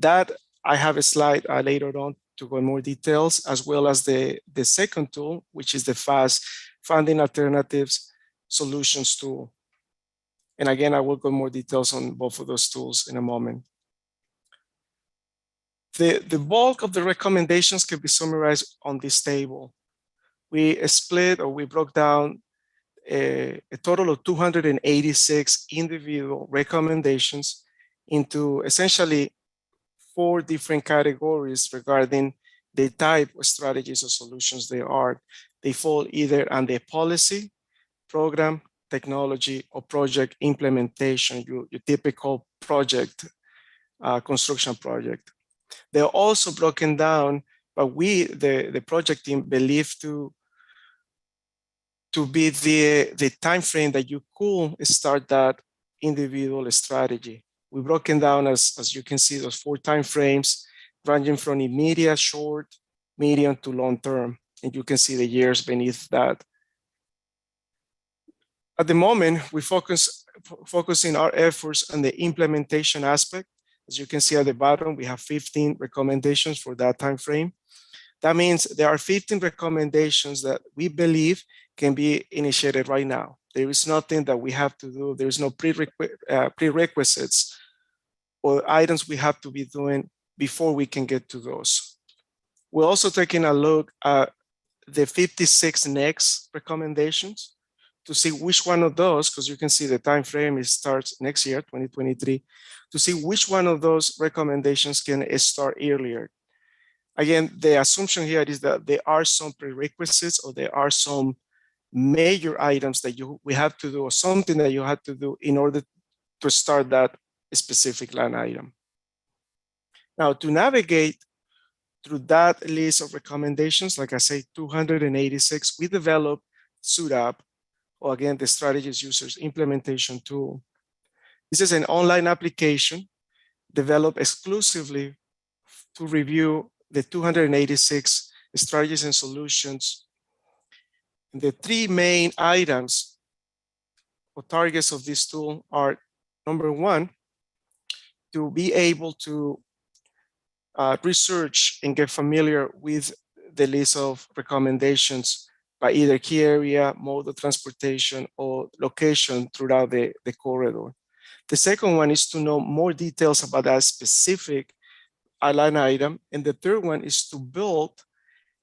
That I have a slide later on to go in more details, as well as the second tool, which is the FAST, Funding Alternatives Solutions Tool. And again, I will go more details on both of those tools in a moment. The bulk of the recommendations can be summarized on this table. We broke down a total of 286 individual recommendations into essentially 4 different categories regarding the type of strategies or solutions they are. They fall either under policy, program, technology, or project implementation, your typical project, construction project. They're also broken down, but the project team, believe to be the time frame that you could start that individual strategy. We've broken down, as you can see, those 4 time frames ranging from immediate, short, medium to long term. And you can see the years beneath that. At the moment, we focusing our efforts on the implementation aspect. As you can see at the bottom, we have 15 recommendations for that time frame. That means there are 15 recommendations that we believe can be initiated right now. There is nothing that we have to do. There is no prerequisites or items we have to be doing before we can get to those. We're also taking a look at the 56 next recommendations to see which one of those, because you can see the time frame starts next year, 2023, to see which one of those recommendations can start earlier. Again, the assumption here is that there are some prerequisites or there are some major items that we have to do, or something that you have to do in order to start that specific line item. Now, to navigate through that list of recommendations, like I say, 286, we developed SUIT, or again, the Strategies Users Implementation Tool. This is an online application developed exclusively to review the 286 strategies and solutions. The 3 main items or targets of this tool are, number 1, to be able to research and get familiar with the list of recommendations by either key area, mode of transportation, or location throughout the corridor. The second one is to know more details about that specific line item. And the third one is to build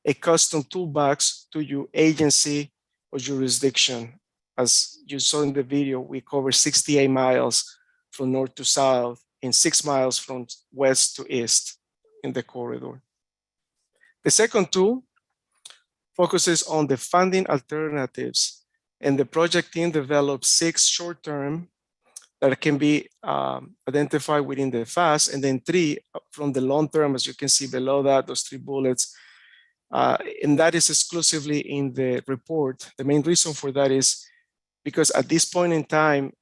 a custom toolbox to your agency or jurisdiction. As you saw in the video, we cover 68 miles from north to south and 6 miles from west to east in the corridor. The second tool focuses on the funding alternatives, and the project team developed 6 short-term that can be identified within the FAST, and then 3 from the long-term, as you can see below that, those 3 bullets. And that is exclusively in the report. The main reason for that is because at this point in time,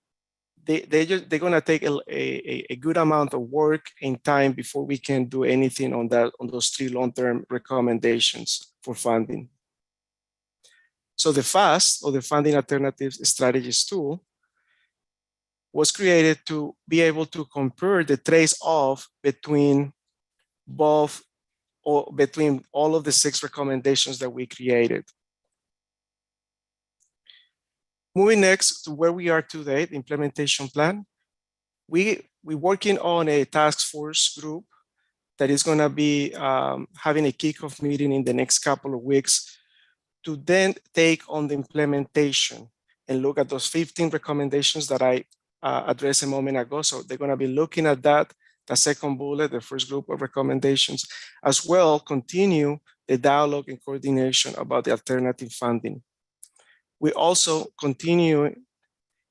they're going to take a good amount of work and time before we can do anything on those 3 long-term recommendations for funding. So the FAST, or the Funding Alternatives Strategies tool, was created to be able to compare the trace-off between both, or between all of the 6 recommendations that we created. Moving next to where we are today, the implementation plan. We're working on a task force group that is going to be having a kickoff meeting in the next couple of weeks to then take on the implementation and look at those 15 recommendations that I addressed a moment ago. So they're going to be looking at that, the second bullet, the first group of recommendations, as well continue the dialogue and coordination about the alternative funding. We also continue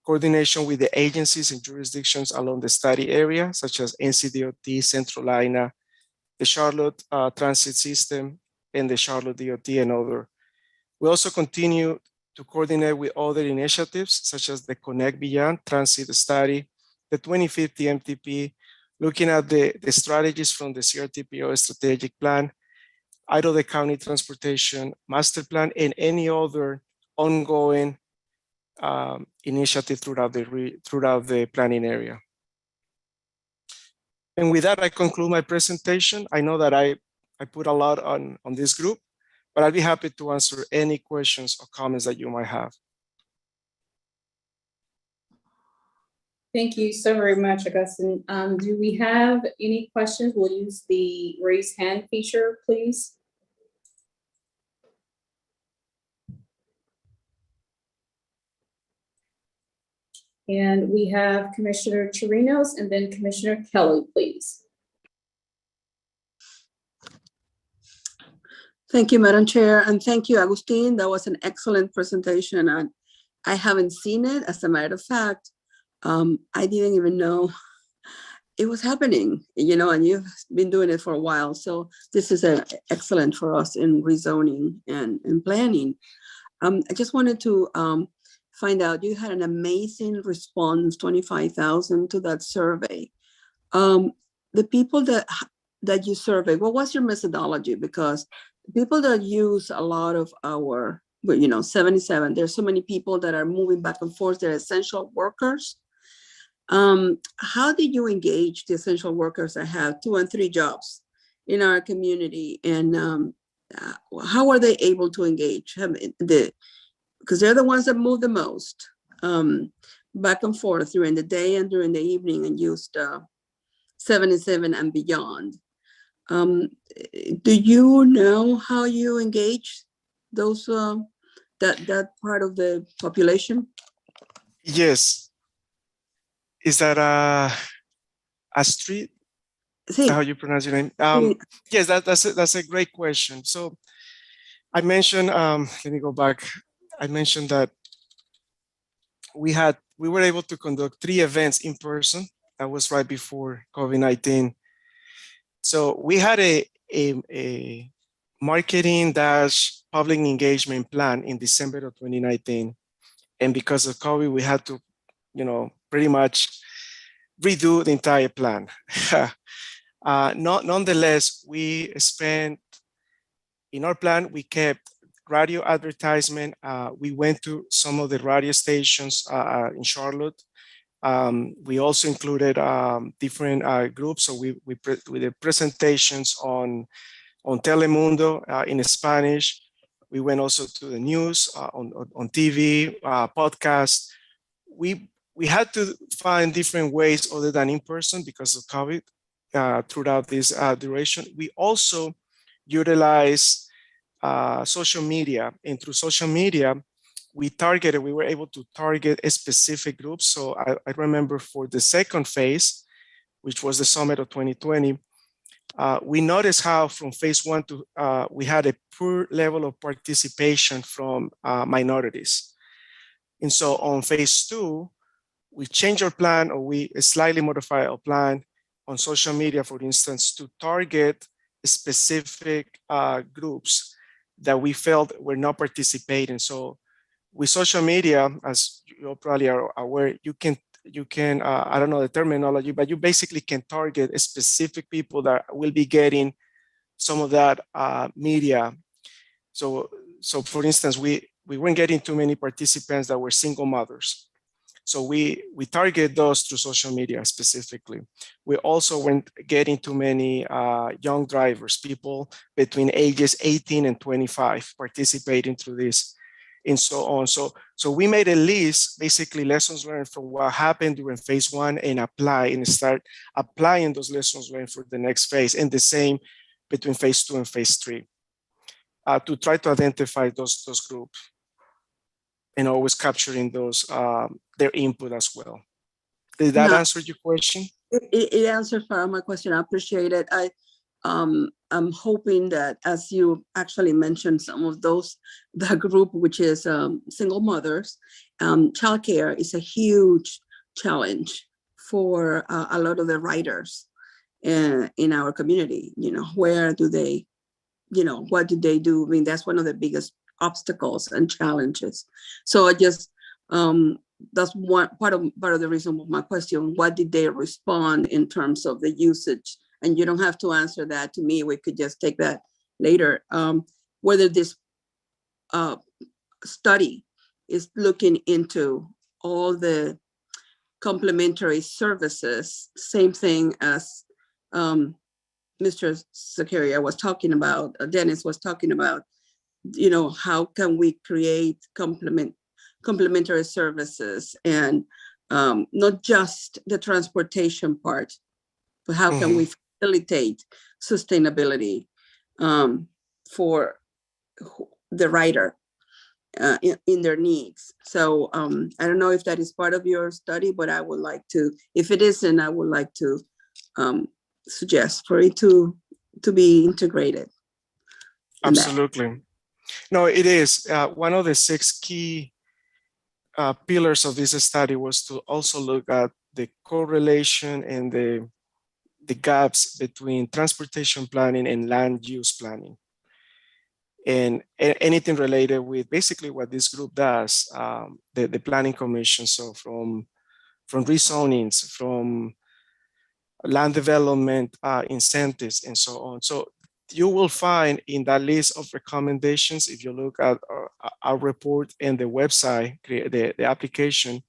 coordination with the agencies and jurisdictions along the study area, such as NCDOT, Central Lina, the Charlotte Transit System, and the Charlotte DOT and other. We also continue to coordinate with other initiatives, such as the Connect Beyond Transit Study, the 2050 MTP, looking at the strategies from the CRTPO strategic plan, Idaho County Transportation Master Plan, and any other ongoing initiative throughout the planning area. And with that, I conclude my presentation. I know that I put a lot on this group, but I'd be happy to answer any questions or comments that you might have. Thank you so very much, Augustine. Do we have any questions? We'll use the raise hand feature, please. And we have Commissioner Chirinos and then Commissioner Kelly, please. Thank you, Madam Chair, and thank you, Agustin. That was an excellent presentation, and I haven't seen it. As a matter of fact, I didn't even know it was happening, and you've been doing it for a while. So this is excellent for us in rezoning and planning. I just wanted to find out, you had an amazing response, 25,000 to that survey. The people that you surveyed, what was your methodology? Because people that use a lot of our, 77, there's so many people that are moving back and forth, they're essential workers. How did you engage the essential workers that have 2 and 3 jobs in our community? And how are they able to engage? Because they're the ones that move the most back and forth during the day and during the evening, and used 77 and beyond. Do you know how you engage those that part of the population? Yes. Is that Astrid? Is that how you pronounce your name? Yes, that's a great question. So I mentioned, let me go back. I mentioned that we were able to conduct 3 events in person. That was right before COVID-19. So we had a marketing / public engagement plan in December of 2019. And because of COVID, we had to, pretty much redo the entire plan. Nonetheless, we spent, in our plan, we kept radio advertisement. We went to some of the radio stations in Charlotte. We also included different groups. So we did presentations on Telemundo in Spanish. We went also to the news on TV, podcasts. We had to find different ways other than in person because of COVID throughout this duration. We also utilized social media, and through social media, we were able to target a specific group. So I remember for the second phase, which was the summit of 2020, we noticed how from phase 1 to we had a poor level of participation from minorities. And so on phase 2, we changed our plan, or we slightly modified our plan on social media, for instance, to target specific groups that we felt were not participating. So with social media, as you all probably are aware, you can I don't know the terminology, but you basically can target specific people that will be getting some of that media. So for instance, we weren't getting too many participants that were single mothers. So we target those through social media specifically. We also weren't getting too many young drivers, people between ages 18 and 25 participating through this, and so on. So we made a list, basically lessons learned from what happened during phase 1, and start applying those lessons learned for the next phase, and the same between phase 2 and phase 3 to try to identify those groups, and always capturing those their input as well. Did that answer your question? It answered part of my question. I appreciate it. I'm hoping that, as you actually mentioned, some of those, the group, which is single mothers, childcare is a huge challenge for a lot of the writers in our community. Where do they, what do they do? I mean, that's one of the biggest obstacles and challenges. So I just, that's one part of the reason of my question. What did they respond in terms of the usage? And you don't have to answer that to me. We could just take that later, whether this study is looking into all the complementary services, same thing as Mr. Zakaria was talking about, Dennis was talking about, you know, how can we create complementary services, and not just the transportation part, but how can we facilitate sustainability for the rider in their needs. So I don't know if that is part of your study, but I would like to, if it isn't, I would like to suggest for it to be integrated. Absolutely. No, it is. One of the 6 key pillars of this study was to also look at the correlation and the gaps between transportation planning and land use planning. And anything related with basically what this group does, the Planning Commission. So from rezonings, from land development incentives, and so on. So you will find in that list of recommendations, if you look at our report and the website, the application,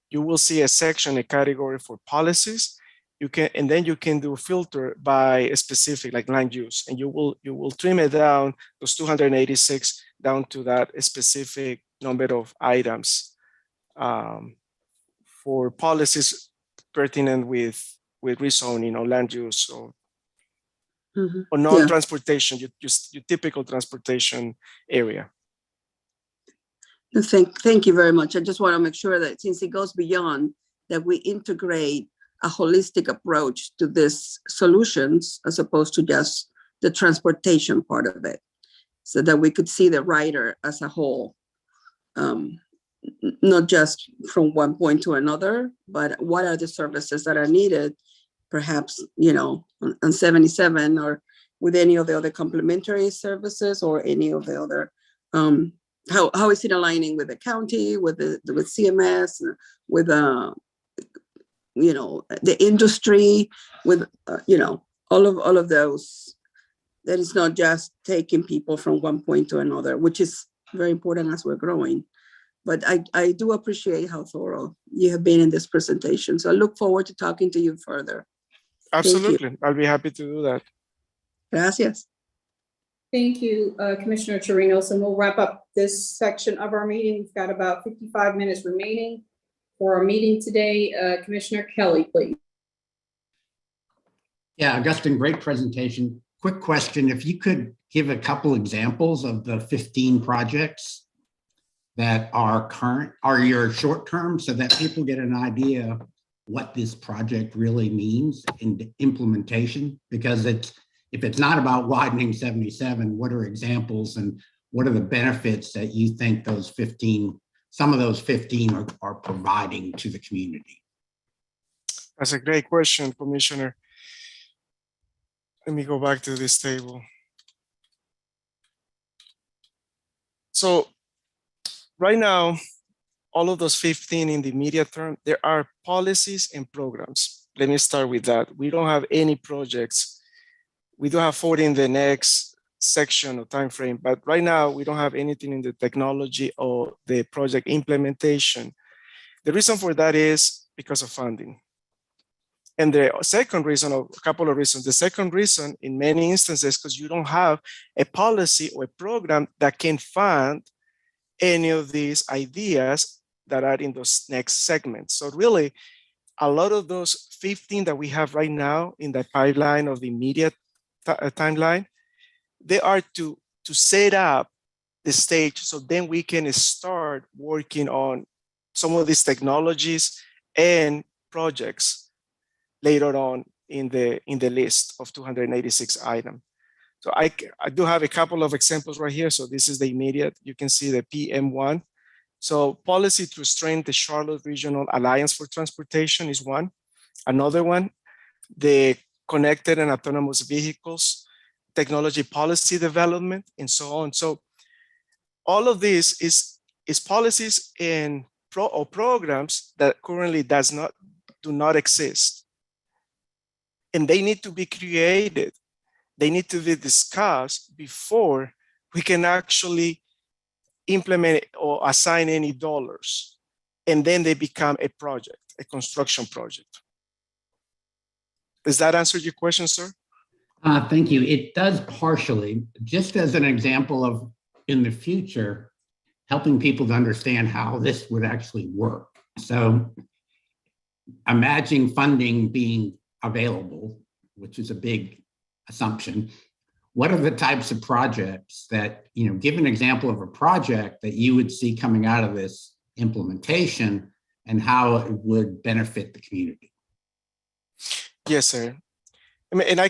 you will see a section, a category for policies. You can, and then you can do a filter by a specific, like land use, and you will trim it down, those 286 down to that specific number of items for policies pertinent with rezoning or land use or non-transportation, your typical transportation area. Thank you very much. I just want to make sure that since it goes beyond, that we integrate a holistic approach to these solutions as opposed to just the transportation part of it, so that we could see the rider as a whole, not just from one point to another, but what are the services that are needed, perhaps, you know, on 77 or with any of the other complementary services or any of the other, how is it aligning with the county, with CMS, with you know, the industry, with you know, all of those. That is not just taking people from one point to another, which is very important as we're growing. But I do appreciate how thorough you have been in this presentation. So I look forward to talking to you further. Absolutely, I'll be happy to do that. Gracias. Thank you, Commissioner Chirinos, and we'll wrap up this section of our meeting. We've got about 55 minutes remaining for our meeting today. Commissioner Kelly, please. Yeah, Augustine, great presentation. Quick question, if you could give a couple examples of the 15 projects that are current, are your short term, so that people get an idea what this project really means in implementation, because if it's not about widening 77, what are examples and what are the benefits that you think those 15, some of those 15 are providing to the community? That's a great question, Commissioner. Let me go back to this table. So right now, all of those 15 in the immediate term, there are policies and programs. Let me start with that. We don't have any projects. We do have 40 in the next section or time frame, but right now we don't have anything in the technology or the project implementation. The reason for that is because of funding. And the second reason, or a couple of reasons, the second reason in many instances, because you don't have a policy or a program that can fund any of these ideas that are in those next segments. So really, a lot of those 15 that we have right now in the pipeline of the immediate timeline, they are to set up the stage so then we can start working on some of these technologies and projects later on in the list of 286 items. So I do have a couple of examples right here. So this is the immediate. You can see the PM1. So policy to strengthen the Charlotte Regional Alliance for Transportation is one. Another one, the connected and autonomous vehicles, technology policy development, and so on. So all of this is policies and programs that currently do not exist. And they need to be created They need to be discussed before we can actually implement or assign any dollars. And then they become a project, a construction project. Does that answer your question, sir? Thank you. It does partially, just as an example of in the future, helping people to understand how this would actually work. So imagine funding being available, which is a big assumption. What are the types of projects that, give an example of a project that you would see coming out of this implementation and how it would benefit the community? Yes, sir. And I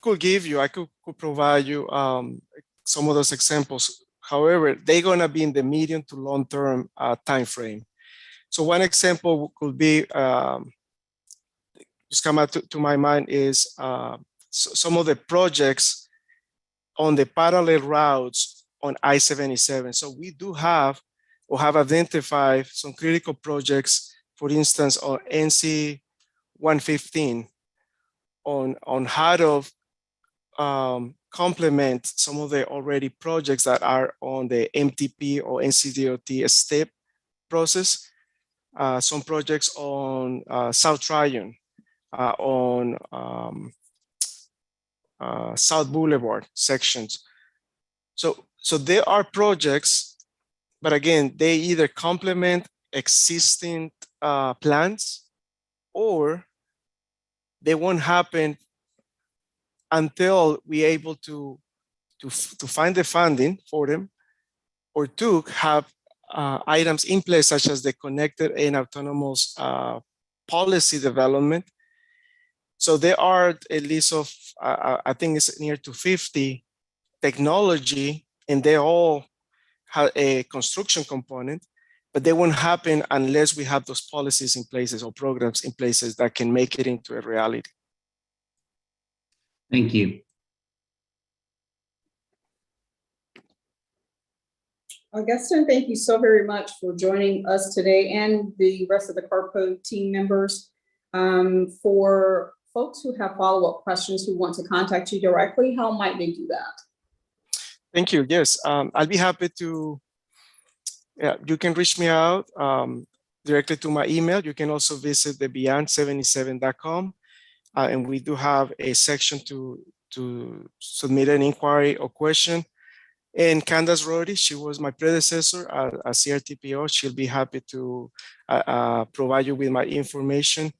could provide you some of those examples. However, they're gonna be in the medium to long-term time frame. So one example could be, just come out to my mind is some of the projects on the parallel routes on I-77. So we do have or have identified some critical projects, for instance, on NC 115 on how to complement some of the already projects that are on the MTP or NCDOT STEP process. Some projects on South Tryon, on South Boulevard sections. So there are projects, but again, they either complement existing plans or they won't happen until we're able to find the funding for them, or to have items in place such as the connected and autonomous policy development. So there are a list of, I think it's near to 50 technology, and they all have a construction component, but they won't happen unless we have those policies in places or programs in places that can make it into a reality. Thank you. Augustine, thank you so very much for joining us today and the rest of the CARPO team members. For folks who have follow-up questions who want to contact you directly, how might they do that? Thank you. Yes, I'll be happy to. Yeah, you can reach me out directly to my email. You can also visit the beyond77.com, and we do have a section to submit an inquiry or question. And Candace Rohde, she was my predecessor as CRTPO. She'll be happy to provide you with my information.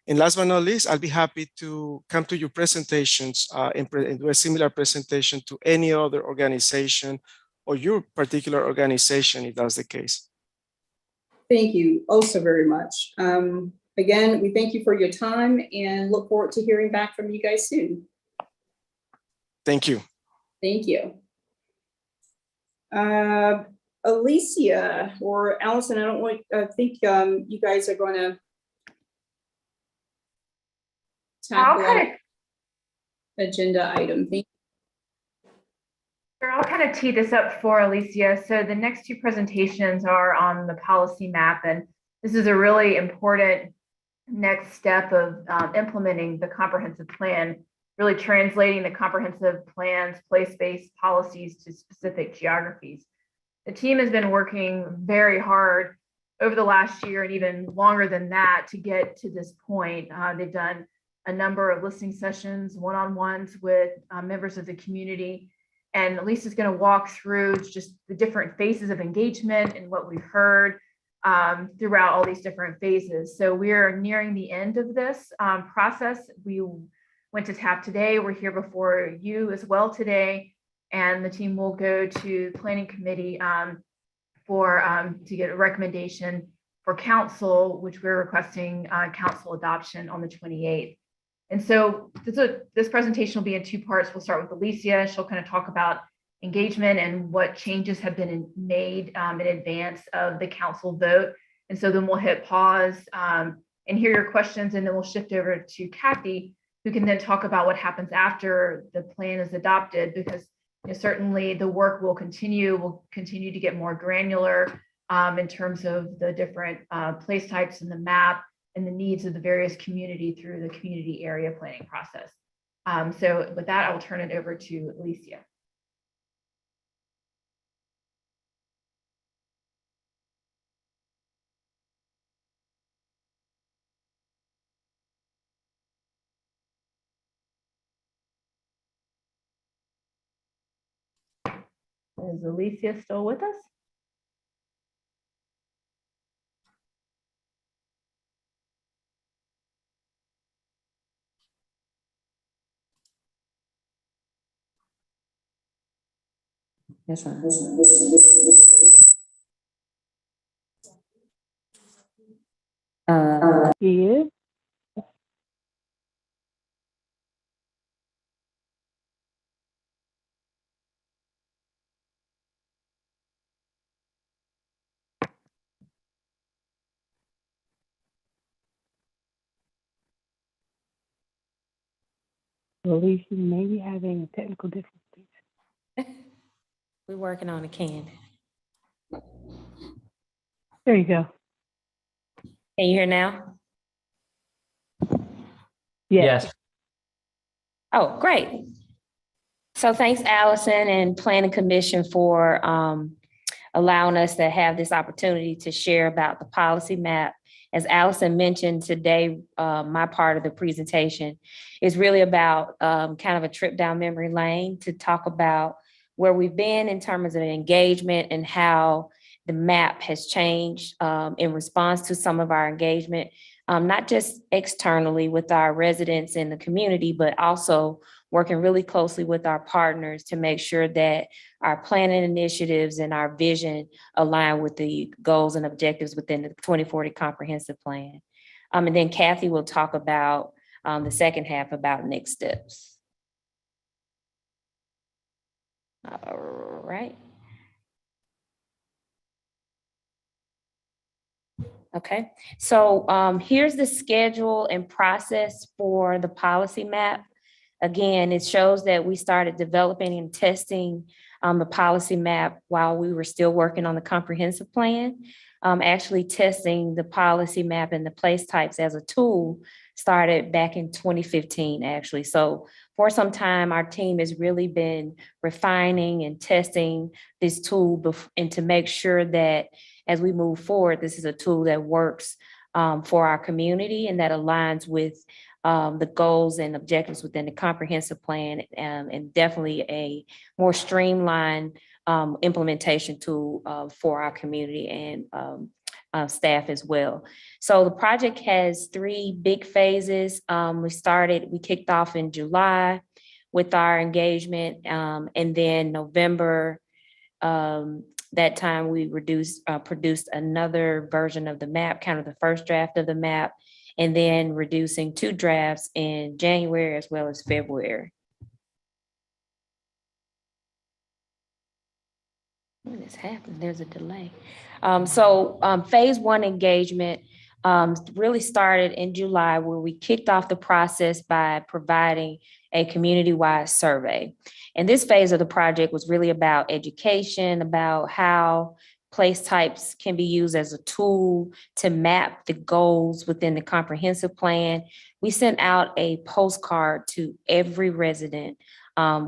And last but not least, I'll be happy to come to your presentations and do a similar presentation to any other organization or your particular organization, if that's the case. Thank you so very much. Again, we thank you for your time and look forward to hearing back from you guys soon. Thank you. Thank you. Alicia or Allison, I think you guys are going to tackle that agenda item. Thank you. Sure, I'll kind of tee this up for Alicia. So the next two presentations are on the policy map, and this is a really important next step of implementing the comprehensive plan, really translating the comprehensive plan's place-based policies to specific geographies. The team has been working very hard over the last year and even longer than that to get to this point. They've done a number of listening sessions, one-on-ones with members of the community. And Lisa's going to walk through just the different phases of engagement and what we've heard throughout all these different phases. So we're nearing the end of this process. We went to TAP today. We're here before you as well today. And the team will go to Planning Committee to get a recommendation for council, which we're requesting council adoption on the 28th. And so this presentation will be in two parts. We'll start with Alicia. She'll kind of talk about engagement and what changes have been made in advance of the council vote. And so then we'll hit pause and hear your questions, and then we'll shift over to Kathy, who can then talk about what happens after the plan is adopted, because certainly the work will continue. We'll continue to get more granular in terms of the different place types in the map and the needs of the various community through the community area planning process. So with that, I will turn it over to Alicia. Is Alicia still with us? Yes, sir. He is. Alicia may be having technical difficulties. We're working on it, Ken. There you go. Can you hear now? Yes. Oh, great. So thanks, Allison and Planning Commission for allowing us to have this opportunity to share about the policy map. As Allison mentioned today, my part of the presentation is really about kind of a trip down memory lane to talk about where we've been in terms of engagement and how the map has changed in response to some of our engagement, not just externally with our residents in the community, but also working really closely with our partners to make sure that our planning initiatives and our vision align with the goals and objectives within the 2040 comprehensive plan. And then Kathy will talk about the second half about next steps. All right. Okay, so here's the schedule and process for the policy map. Again, it shows that we started developing and testing the policy map while we were still working on the comprehensive plan. Actually testing the policy map and the place types as a tool started back in 2015, actually. So for some time, our team has really been refining and testing this tool and to make sure that as we move forward, this is a tool that works for our community and that aligns with the goals and objectives within the comprehensive plan, and definitely a more streamlined implementation tool for our community and staff as well. So the project has 3 big phases. We kicked off in July with our engagement, and then November, that time we produced another version of the map, kind of the first draft of the map, and then producing 2 drafts in January as well as February. What is happening? There's a delay. Phase 1 engagement really started in July, where we kicked off the process by providing a community-wide survey. And this phase of the project was really about education, about how place types can be used as a tool to map the goals within the comprehensive plan. We sent out a postcard to every resident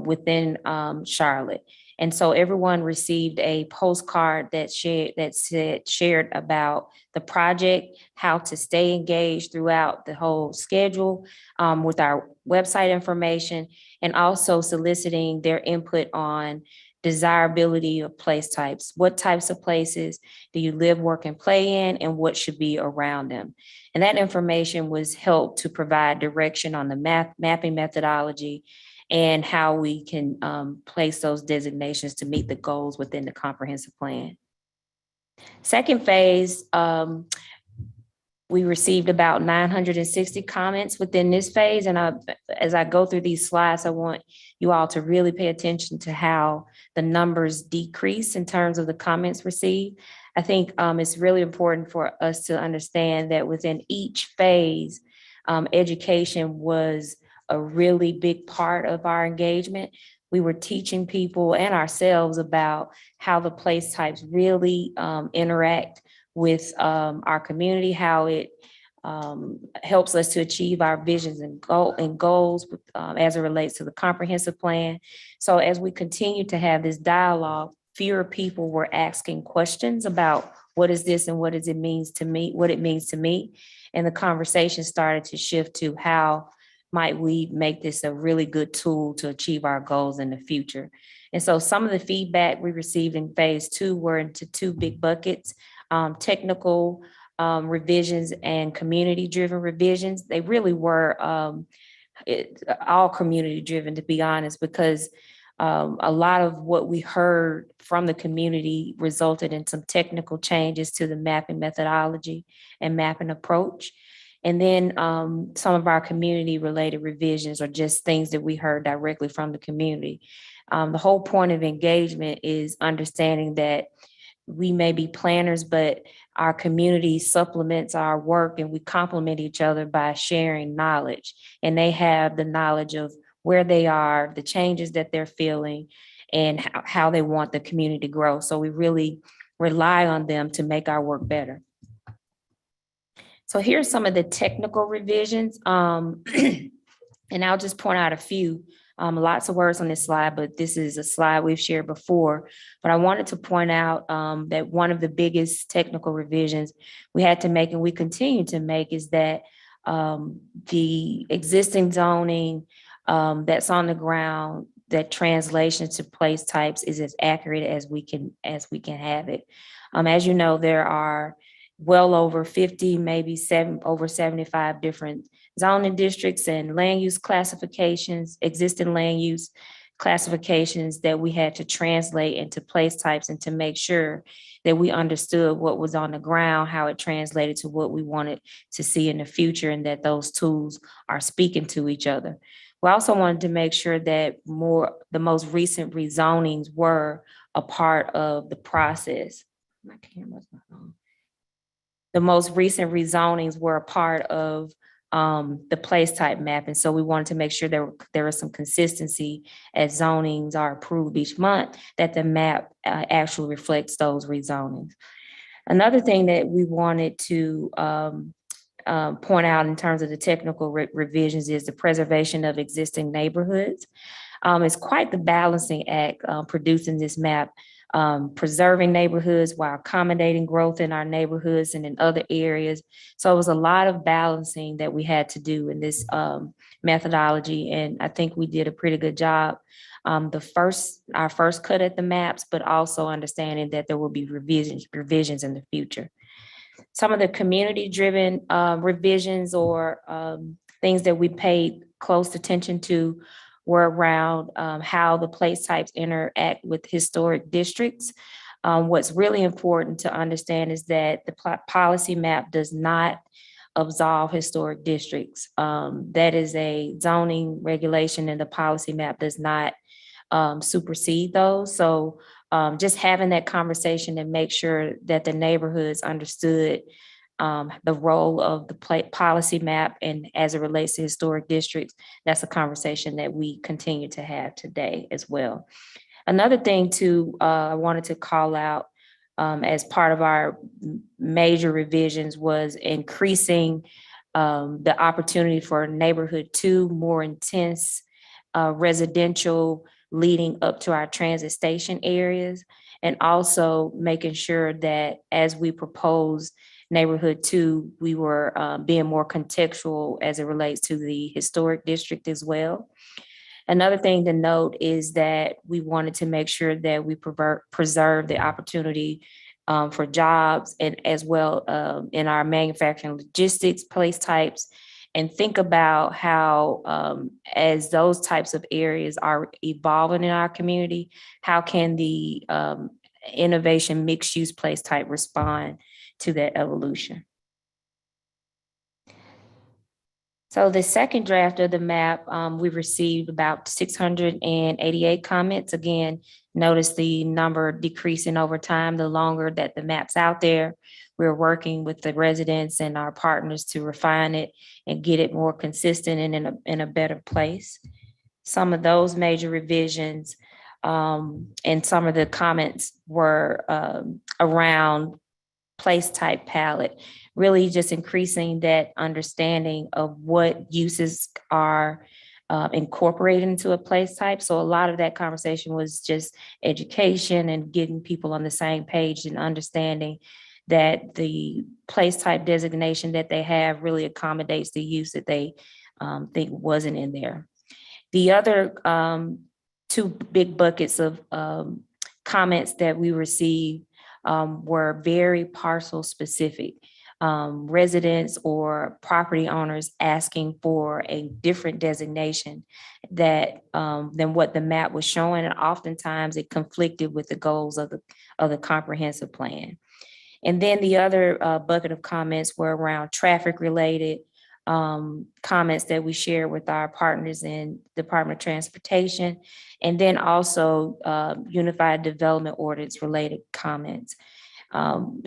within Charlotte. And so everyone received a postcard that shared about the project, how to stay engaged throughout the whole schedule with our website information, and also soliciting their input on desirability of place types. What types of places do you live, work, and play in, and what should be around them? And that information was helped to provide direction on the mapping methodology and how we can place those designations to meet the goals within the comprehensive plan. Second phase, we received about 960 comments within this phase. And as I go through these slides, I want you all to really pay attention to how the numbers decrease in terms of the comments received. I think it's really important for us to understand that within each phase, education was a really big part of our engagement. We were teaching people and ourselves about how the place types really interact with our community, how it helps us to achieve our visions and goals as it relates to the comprehensive plan. So as we continue to have this dialogue, fewer people were asking questions about what is this and what does it means to me, what it means to me. And the conversation started to shift to how might we make this a really good tool to achieve our goals in the future. And so some of the feedback we received in phase 2 were into 2 big buckets, technical revisions and community-driven revisions. They really were all community-driven, to be honest, because a lot of what we heard from the community resulted in some technical changes to the mapping methodology and mapping approach. And then some of our community-related revisions are just things that we heard directly from the community. The whole point of engagement is understanding that we may be planners, but our community supplements our work and we complement each other by sharing knowledge. And they have the knowledge of where they are, the changes that they're feeling, and how they want the community to grow. So we really rely on them to make our work better. So here's some of the technical revisions. And I'll just point out a few. Lots of words on this slide, but this is a slide we've shared before. But I wanted to point out that one of the biggest technical revisions we had to make, and we continue to make, is that the existing zoning that's on the ground, that translation to place types is as accurate as we can have it. As you know, there are well over 50, maybe over 75 different zoning districts and land use classifications, existing land use classifications that we had to translate into place types, and to make sure that we understood what was on the ground, how it translated to what we wanted to see in the future, and that those tools are speaking to each other. We also wanted to make sure that the most recent rezonings were a part of the process. My camera's not on. The most recent rezonings were a part of the place type map. And so we wanted to make sure there was some consistency as zonings are approved each month, that the map actually reflects those rezonings. Another thing that we wanted to point out in terms of the technical revisions is the preservation of existing neighborhoods. It's quite the balancing act producing this map, preserving neighborhoods while accommodating growth in our neighborhoods and in other areas. So it was a lot of balancing that we had to do in this methodology, and I think we did a pretty good job. Our first cut at the maps, but also understanding that there will be revisions in the future. Some of the community-driven revisions or things that we paid close attention to were around how the place types interact with historic districts. What's really important to understand is that the policy map does not absolve historic districts. That is a zoning regulation, and the policy map does not supersede those. So just having that conversation and make sure that the neighborhoods understood the role of the policy map and as it relates to historic districts, that's a conversation that we continue to have today as well. Another thing too, I wanted to call out as part of our major revisions was increasing the opportunity for neighborhood 2, more intense residential leading up to our transit station areas, and also making sure that as we propose neighborhood 2, we were being more contextual as it relates to the historic district as well. Another thing to note is that we wanted to make sure that we preserve the opportunity for jobs, and as well in our manufacturing logistics place types, and think about how as those types of areas are evolving in our community, how can the innovation mixed use place type respond to that evolution. So the second draft of the map, we received about 688 comments. Again, notice the number decreasing over time, the longer that the map's out there. We're working with the residents and our partners to refine it and get it more consistent and in a better place. Some of those major revisions and some of the comments were around place type palette, really just increasing that understanding of what uses are incorporated into a place type. So a lot of that conversation was just education and getting people on the same page and understanding that the place type designation that they have really accommodates the use that they think wasn't in there. The other two big buckets of comments that we received were very parcel specific. Residents or property owners asking for a different designation that than what the map was showing, and oftentimes it conflicted with the goals of the comprehensive plan. And then the other bucket of comments were around traffic related comments that we share with our partners in Department of Transportation, and then also Unified Development Ordinance related comments.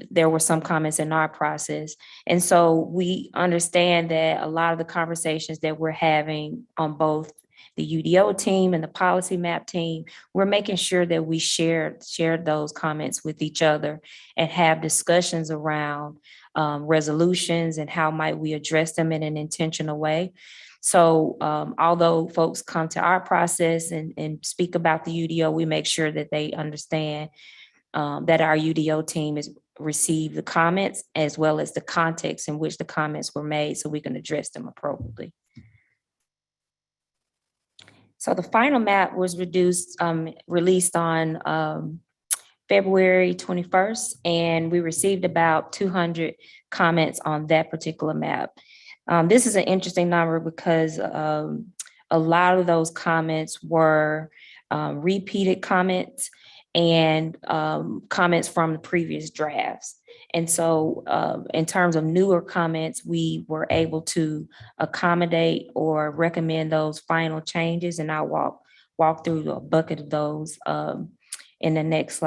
There were some comments in our process. And so we understand that a lot of the conversations that we're having on both the UDO team and the policy map team, we're making sure that we share those comments with each other and have discussions around resolutions and how might we address them in an intentional way. So although folks come to our process and speak about the UDO, we make sure that they understand that our UDO team has received the comments as well as the context in which the comments were made so we can address them appropriately. So the final map was released on February 21st, and we received about 200 comments on that particular map. This is an interesting number because a lot of those comments were repeated comments and comments from the previous drafts. And so in terms of newer comments, we were able to accommodate or recommend those final changes. And I'll walk through a bucket of those in the next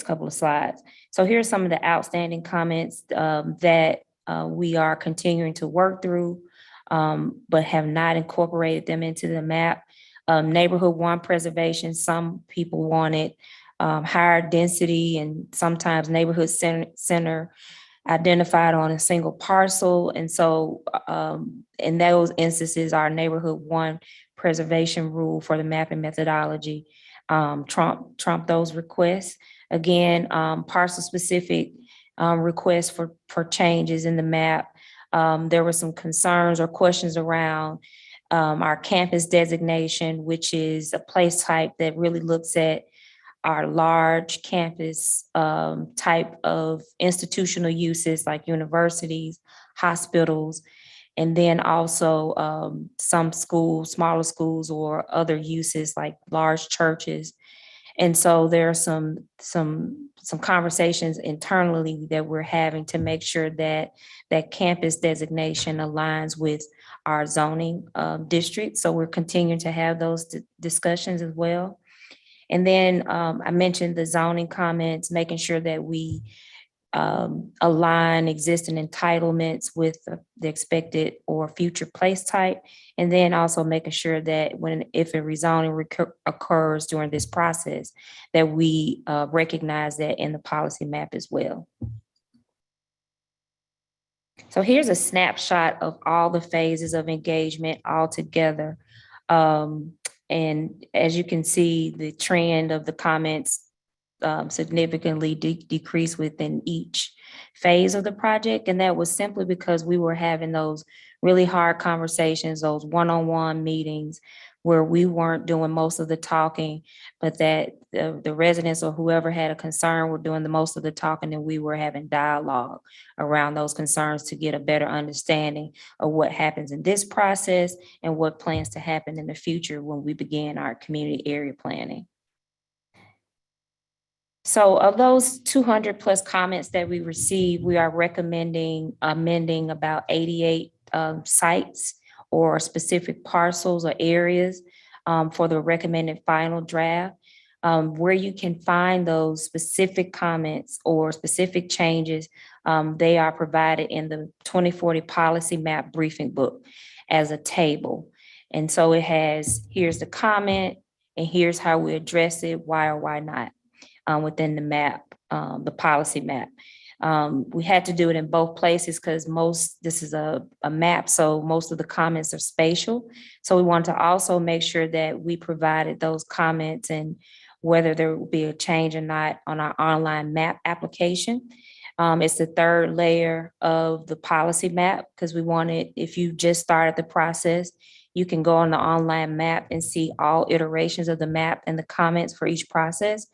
couple of slides. So here's some of the outstanding comments that we are continuing to work through, but have not incorporated them into the map. Neighborhood 1 preservation, some people wanted higher density and sometimes neighborhood center identified on a single parcel. And so in those instances, our neighborhood 1 preservation rule for the mapping methodology trump those requests. Again, parcel specific requests for changes in the map. There were some concerns or questions around our campus designation, which is a place type that really looks at our large campus type of institutional uses like universities, hospitals, and then also some schools, smaller schools, or other uses like large churches. And so there are some conversations internally that we're having to make sure that that campus designation aligns with our zoning district. So we're continuing to have those discussions as well. And then I mentioned the zoning comments, making sure that we align existing entitlements with the expected or future place type. And then also making sure that if a rezoning occurs during this process, that we recognize that in the policy map as well. So here's a snapshot of all the phases of engagement all together. And as you can see, the trend of the comments significantly decreased within each phase of the project. And that was simply because we were having those really hard conversations, those one-on-one meetings where we weren't doing most of the talking, but that the residents or whoever had a concern were doing the most of the talking, and we were having dialogue around those concerns to get a better understanding of what happens in this process and what plans to happen in the future when we begin our community area planning. So of those 200 plus comments that we received, we are recommending amending about 88 sites or specific parcels or areas for the recommended final draft. Where you can find those specific comments or specific changes, they are provided in the 2040 policy map briefing book as a table. And so it has, here's the comment and here's how we address it, why or why not within the map, the policy map. We had to do it in both places because this is a map, so most of the comments are spatial. So we wanted to also make sure that we provided those comments and whether there will be a change or not on our online map application. It's the third layer of the policy map because we wanted, if you just started the process, you can go on the online map and see all iterations of the map and the comments for each process.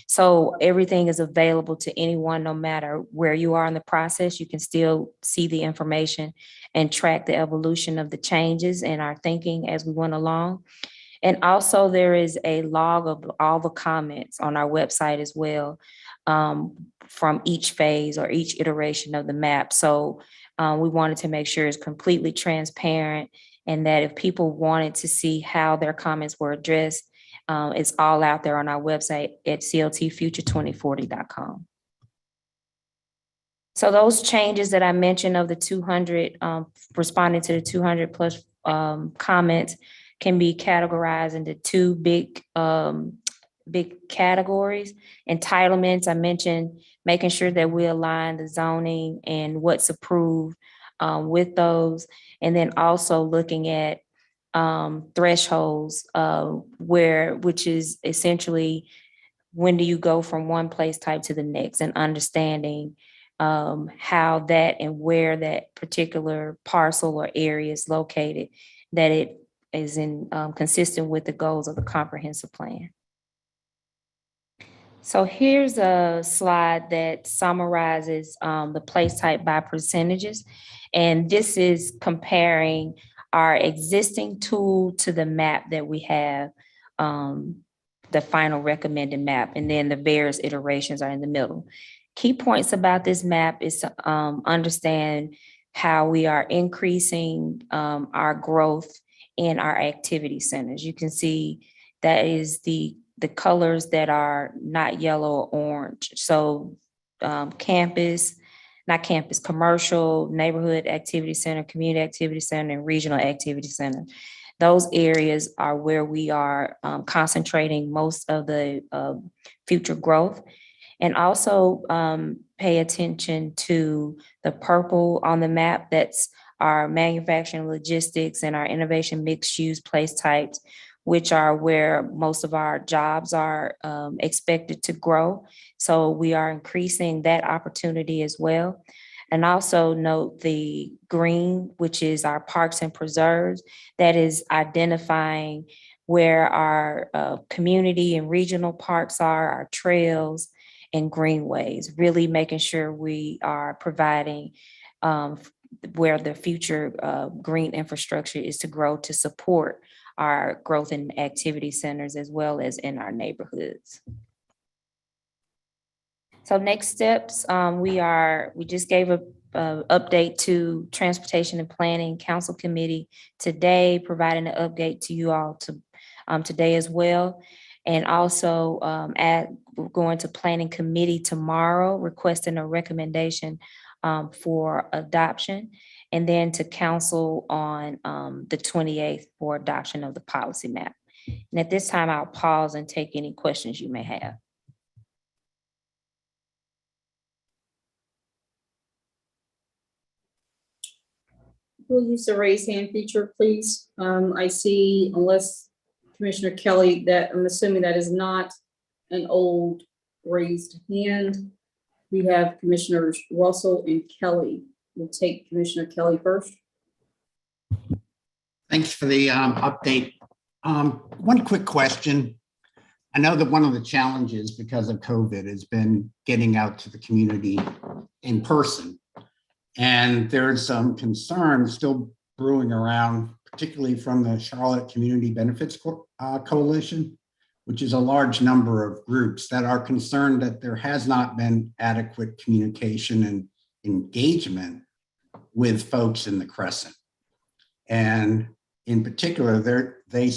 So everything is available to anyone, no matter where you are in the process. You can still see the information and track the evolution of the changes and our thinking as we went along. And also there is a log of all the comments on our website as well, from each phase or each iteration of the map. So we wanted to make sure it's completely transparent and that if people wanted to see how their comments were addressed, it's all out there on our website at cltfuture2040.com. So those changes that I mentioned of the 200, responding to the 200 plus comments can be categorized into two big categories. Entitlements, I mentioned making sure that we align the zoning and what's approved with those. And then also looking at thresholds which is essentially when do you go from one place type to the next, and understanding how that and where that particular parcel or area is located, that it is in consistent with the goals of the comprehensive plan. So here's a slide that summarizes the place type by percentages. And this is comparing our existing tool to the map that we have, the final recommended map, and then the various iterations are in the middle. Key points about this map is to understand how we are increasing our growth in our activity centers. You can see that is the colors that are not yellow or orange. So commercial, neighborhood activity center, community activity center, and regional activity center. Those areas are where we are concentrating most of the future growth. And also pay attention to the purple on the map. That's our manufacturing, logistics, and our innovation mixed use place types, which are where most of our jobs are expected to grow. So we are increasing that opportunity as well. And also note the green, which is our parks and preserves, that is identifying where our community and regional parks are, our trails and greenways, really making sure we are providing where the future green infrastructure is to grow to support our growth in activity centers as well as in our neighborhoods. So next steps, we just gave a update to Transportation and Planning Council Committee today, providing an update to you all today as well. And also we're going to Planning Committee tomorrow, requesting a recommendation for adoption, and then to Council on the 28th for adoption of the policy map. And at this time, I'll pause and take any questions you may have. We'll use the raise hand feature, please. I see, unless Commissioner Kelly, that I'm assuming that is not an old raised hand. We have Commissioners Russell and Kelly. We'll take Commissioner Kelly first. Thanks for the update. One quick question. I know that one of the challenges because of COVID has been getting out to the community in person. And there's some concern still brewing around, particularly from the Charlotte Community Benefits Coalition, which is a large number of groups that are concerned that there has not been adequate communication and engagement with folks in the Crescent. And in particular, they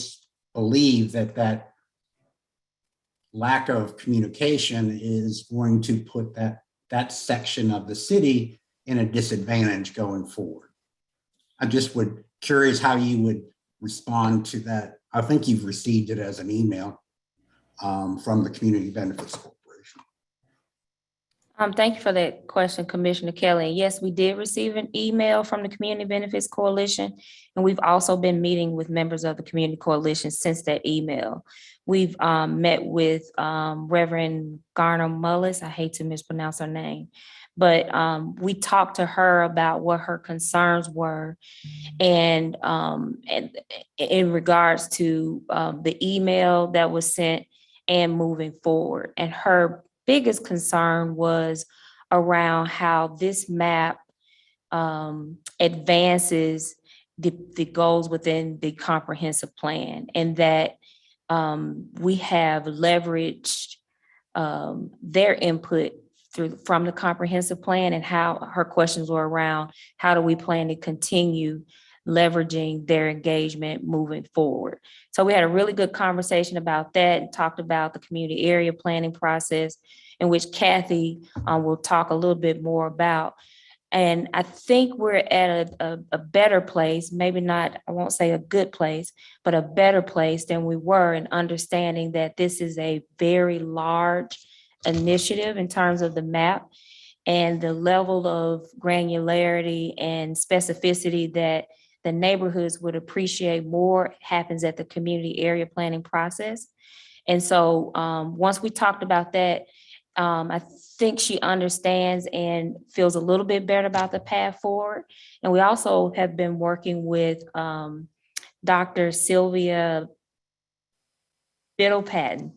believe that lack of communication is going to put that section of the city in a disadvantage going forward. I just curious how you would respond to that. I think you've received it as an email from the Community Benefits Corporation. Thank you for that question, Commissioner Kelly. And yes, we did receive an email from the Community Benefits Coalition, and we've also been meeting with members of the Community Coalition since that email. We've met with Reverend Garner Mullis. I hate to mispronounce her name, but we talked to her about what her concerns were, and in regards to the email that was sent and moving forward. And her biggest concern was around how this map advances the goals within the comprehensive plan, and that we have leveraged their input from the comprehensive plan, and how her questions were around how do we plan to continue leveraging their engagement moving forward. So we had a really good conversation about that and talked about the community area planning process, in which Kathy will talk a little bit more about. And I think we're at a better place, maybe not, I won't say a good place, but a better place than we were in understanding that this is a very large initiative in terms of the map, and the level of granularity and specificity that the neighborhoods would appreciate more happens at the community area planning process. And so once we talked about that, I think she understands and feels a little bit better about the path forward. And we also have been working with Dr. Sylvia Biddle-Patton,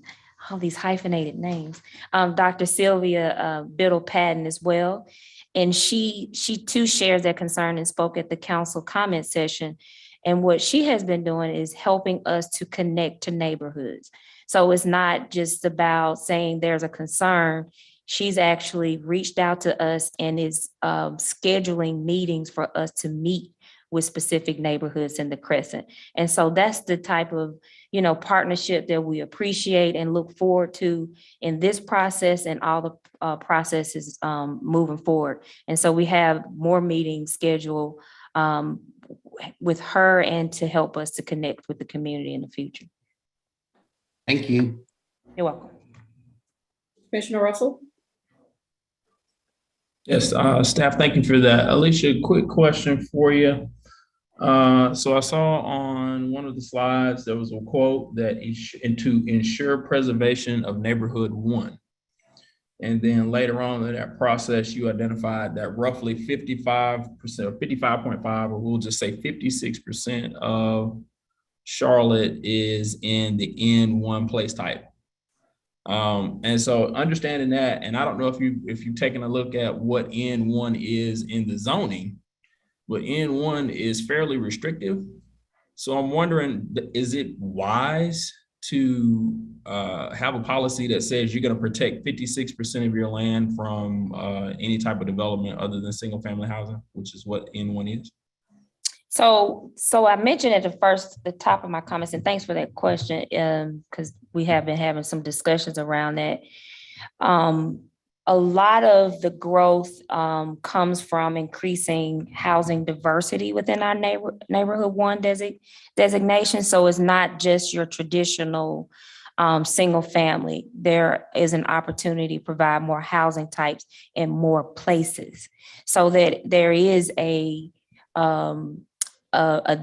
all these hyphenated names, Dr. Sylvia Biddle-Patton as well. And she too shares that concern and spoke at the council comment session. And what she has been doing is helping us to connect to neighborhoods. So it's not just about saying there's a concern. She's actually reached out to us and is scheduling meetings for us to meet with specific neighborhoods in the Crescent. And so that's the type of, partnership that we appreciate and look forward to in this process and all the processes moving forward. And so we have more meetings scheduled with her and to help us to connect with the community in the future. Thank you. You're welcome. Commissioner Russell? Yes, staff, thank you for that. Alicia, quick question for you. So I saw on one of the slides, there was a quote that to ensure preservation of neighborhood 1. And then later on in that process, you identified that roughly 55% or 55.5, or we'll just say 56% of Charlotte is in the N1 place type. And so understanding that, and I don't know if you've taken a look at what N1 is in the zoning, but N1 is fairly restrictive. So I'm wondering, is it wise to have a policy that says you're going to protect 56% of your land from any type of development other than single family housing, which is what N1 is? So I mentioned at the top of my comments, and thanks for that question, because we have been having some discussions around that. A lot of the growth comes from increasing housing diversity within our neighborhood 1 designation. So it's not just your traditional single family. There is an opportunity to provide more housing types in more places, so that there is a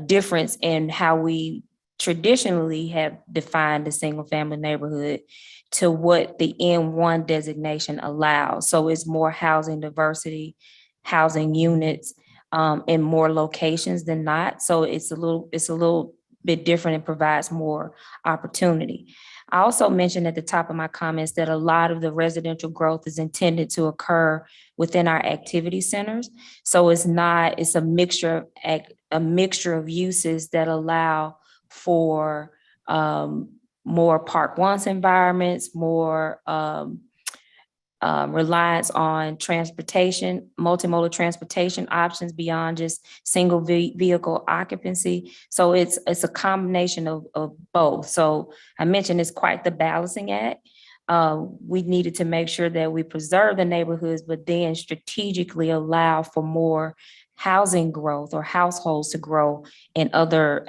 difference in how we traditionally have defined the single family neighborhood to what the N1 designation allows. So it's more housing diversity, housing units in more locations than not. So it's a little bit different and provides more opportunity. I also mentioned at the top of my comments that a lot of the residential growth is intended to occur within our activity centers. So it's a mixture of uses that allow for more Park Once environments, more reliance on transportation, multimodal transportation options beyond just single vehicle occupancy. So it's a combination of both. So I mentioned it's quite the balancing act. We needed to make sure that we preserve the neighborhoods, but then strategically allow for more housing growth or households to grow in other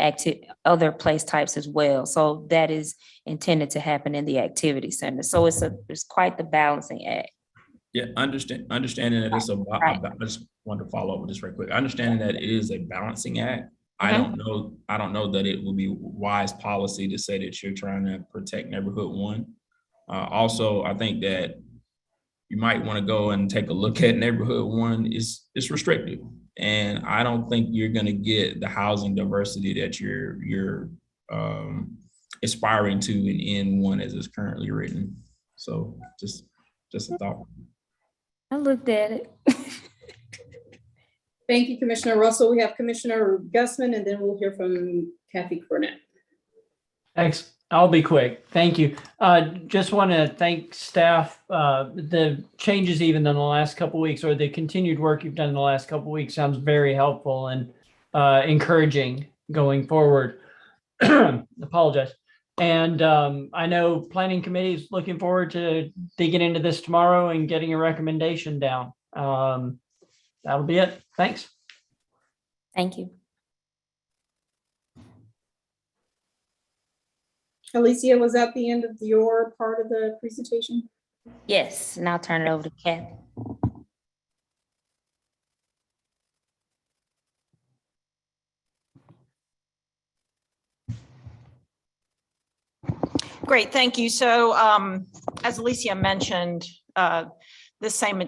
place types as well. So that is intended to happen in the activity center. So it's quite the balancing act. Yeah, understanding that it's Right. I just wanted to follow up with this real quick. Understanding that it is a balancing act. I Mhm. don't know that it would be wise policy to say that you're trying to protect neighborhood one. Also, I think that you might want to go and take a look at neighborhood one. It's restrictive, and I don't think you're going to get the housing diversity that you're aspiring to in N1 as it's currently written. So just a thought. I looked at it. Thank you, Commissioner Russell. We have Commissioner Gusman, and then we'll hear from Kathy Cornett. Thanks. I'll be quick. Thank you. Just want to thank staff. The changes even in the last couple of weeks, or the continued work you've done in the last couple of weeks, sounds very helpful and encouraging going forward. Apologize. And I know Planning Committee is looking forward to digging into this tomorrow and getting a recommendation down. That'll be it. Thanks. Thank you. Alicia, was that the end of your part of the presentation? Yes, and I'll turn it over to Kathy. Great, thank you. So as Alicia mentioned, the same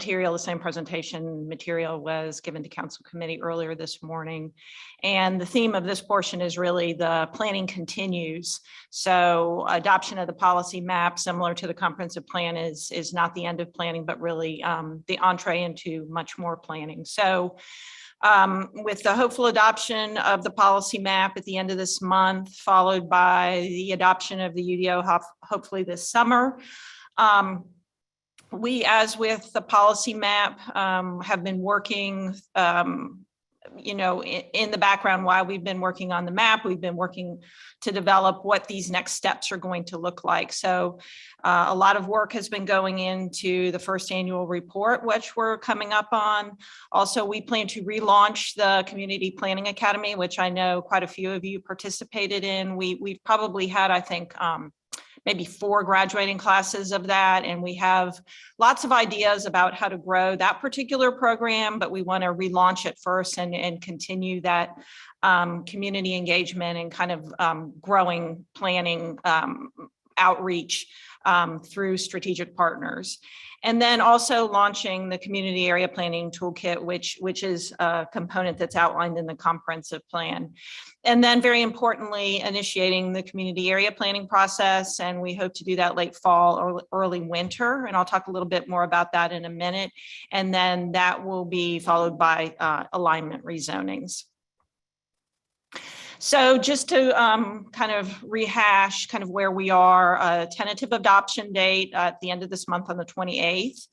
presentation material was given to Council Committee earlier this morning. And the theme of this portion is really the planning continues. So adoption of the policy map, similar to the comprehensive plan, is not the end of planning, but really the entree into much more planning. So with the hopeful adoption of the policy map at the end of this month, followed by the adoption of the UDO hopefully this summer, we, as with the policy map, have been working, in the background while we've been working on the map. We've been working to develop what these next steps are going to look like. So a lot of work has been going into the first annual report, which we're coming up on. Also, we plan to relaunch the Community Planning Academy, which I know quite a few of you participated in. We've probably had, I think, maybe 4 graduating classes of that. And we have lots of ideas about how to grow that particular program, but we want to relaunch it first and continue that community engagement and kind of growing planning outreach through strategic partners. And then also launching the Community Area Planning Toolkit, which is a component that's outlined in the comprehensive plan. And then very importantly, initiating the community area planning process. And we hope to do that late fall or early winter. And I'll talk a little bit more about that in a minute. And then that will be followed by alignment rezonings. So just to kind of rehash kind of where we are, a tentative adoption date at the end of this month on the 28th.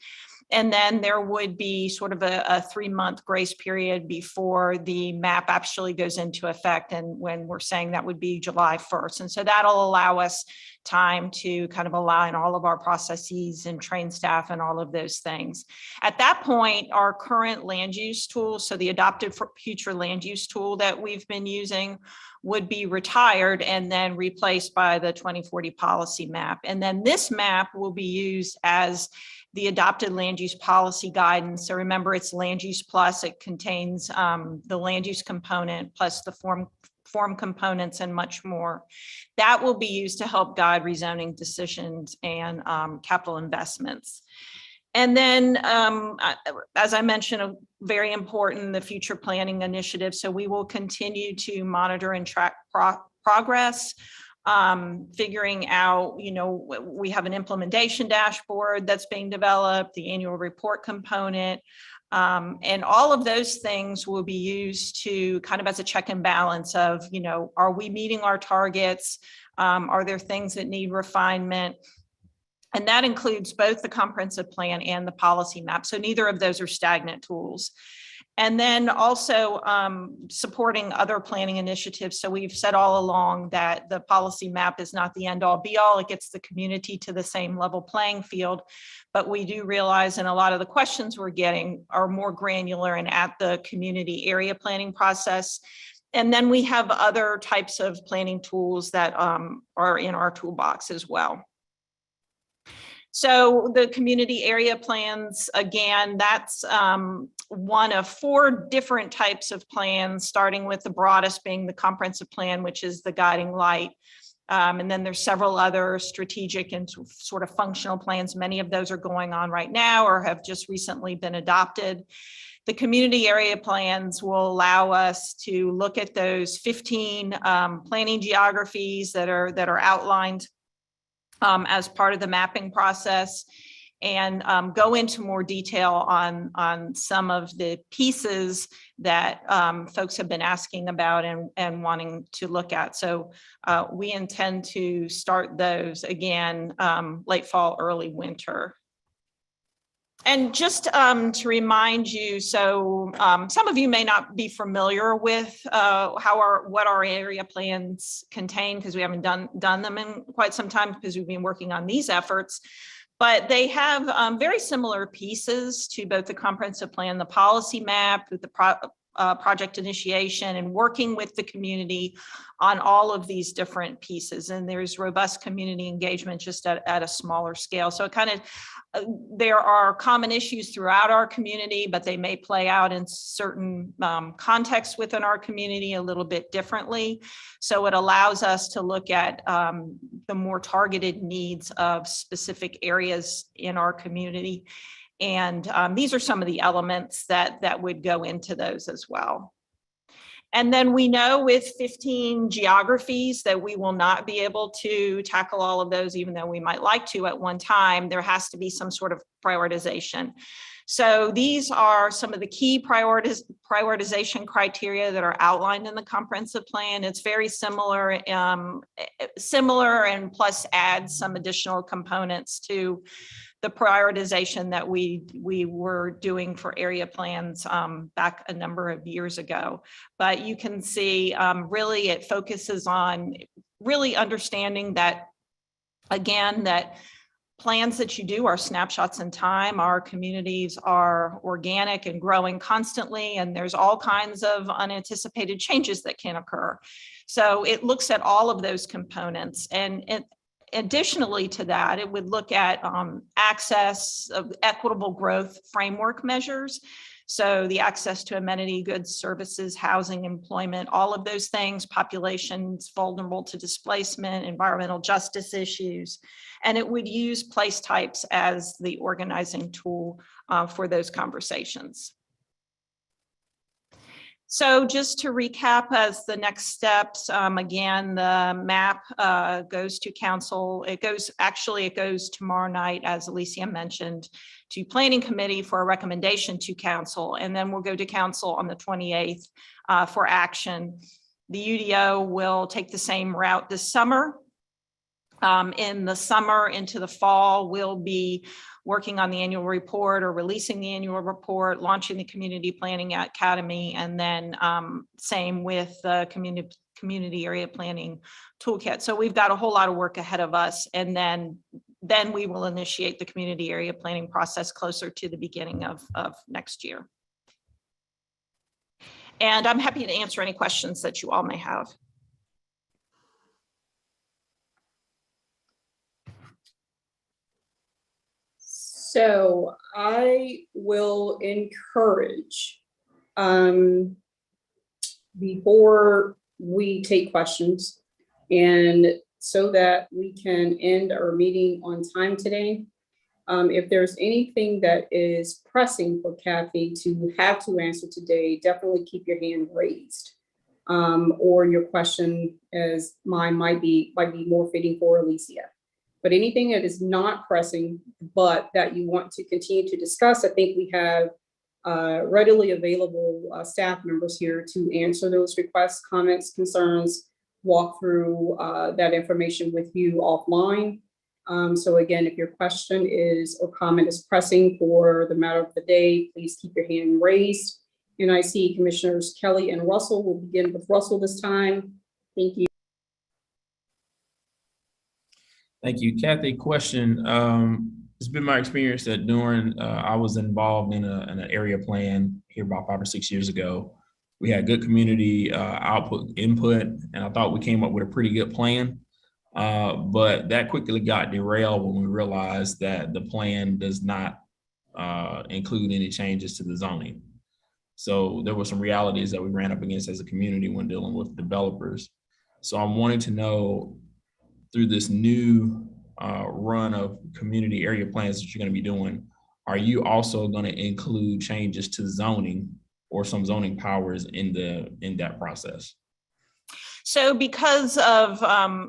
And then there would be sort of a 3-month grace period before the map actually goes into effect. And when we're saying that would be July 1st. And so that'll allow us time to kind of align all of our processes and train staff and all of those things. At that point, our current land use tool, so the adopted for future land use tool that we've been using, would be retired and then replaced by the 2040 policy map. And then this map will be used as the adopted land use policy guidance. So remember, it's land use plus. It contains the land use component plus the form components and much more. That will be used to help guide rezoning decisions and capital investments. And then, as I mentioned, very important, the future planning initiative. So we will continue to monitor and track progress. Figuring out, we have an implementation dashboard that's being developed, the annual report component, and all of those things will be used to kind of as a check and balance of, are we meeting our targets? Are there things that need refinement? And that includes both the comprehensive plan and the policy map. So neither of those are stagnant tools. And then also supporting other planning initiatives. So we've said all along that the policy map is not the end all be all. It gets the community to the same level playing field. But we do realize, and a lot of the questions we're getting are more granular and at the community area planning process. And then we have other types of planning tools that are in our toolbox as well. So the community area plans, again, that's one of 4 different types of plans, starting with the broadest being the comprehensive plan, which is the guiding light. And then there's several other strategic and sort of functional plans. Many of those are going on right now or have just recently been adopted. The community area plans will allow us to look at those 15 planning geographies that are outlined as part of the mapping process, and go into more detail on some of the pieces that folks have been asking about and wanting to look at. So we intend to start those again late fall, early winter. And just to remind you, so some of you may not be familiar with what our area plans contain, because we haven't done them in quite some time because we've been working on these efforts. But they have very similar pieces to both the comprehensive plan, the policy map, the project initiation, and working with the community on all of these different pieces. And there's robust community engagement just at a smaller scale. So it kind of, there are common issues throughout our community, but they may play out in certain contexts within our community a little bit differently. So it allows us to look at the more targeted needs of specific areas in our community. And these are some of the elements that would go into those as well. And then we know with 15 geographies that we will not be able to tackle all of those, even though we might like to at one time. There has to be some sort of prioritization. So these are some of the key prioritization criteria that are outlined in the comprehensive plan. It's very similar and plus adds some additional components to the prioritization that we were doing for area plans back a number of years ago. But you can see really it focuses on really understanding that, again, that plans that you do are snapshots in time. Our communities are organic and growing constantly, and there's all kinds of unanticipated changes that can occur. So it looks at all of those components, and additionally to that, it would look at access of equitable growth framework measures. So the access to amenity, goods, services, housing, employment, all of those things, populations vulnerable to displacement, environmental justice issues. And it would use place types as the organizing tool for those conversations. So just to recap as the next steps, again, the map goes to council. It goes tomorrow night, as Alicia mentioned, to planning committee for a recommendation to council. And then we'll go to council on the 28th for action. The UDO will take the same route this summer. In the summer into the fall, we'll be working on the annual report or releasing the annual report, launching the Community Planning Academy, and then same with the community area planning toolkit. So we've got a whole lot of work ahead of us, and then we will initiate the community area planning process closer to the beginning of next year. And I'm happy to answer any questions that you all may have. So I will encourage, before we take questions, and so that we can end our meeting on time today, if there's anything that is pressing for Kathy to have to answer today, definitely keep your hand raised. Or your question, as mine might be more fitting for Alicia. But anything that is not pressing, but that you want to continue to discuss, I think we have readily available staff members here to answer those requests, comments, concerns, walk through that information with you offline. So again, if your question is or comment is pressing for the matter of the day, please keep your hand raised. And I see Commissioners Kelly and Russell. We'll begin with Russell this time. Thank you. Thank you, Kathy. Question. It's been my experience that during I was involved in an area plan here about 5 or 6 years ago. We had good community input, and I thought we came up with a pretty good plan. But that quickly got derailed when we realized that the plan does not include any changes to the zoning. So there were some realities that we ran up against as a community when dealing with developers. So I'm wanting to know, through this new run of community area plans that you're going to be doing, are you also going to include changes to zoning or some zoning powers in that process? So because of,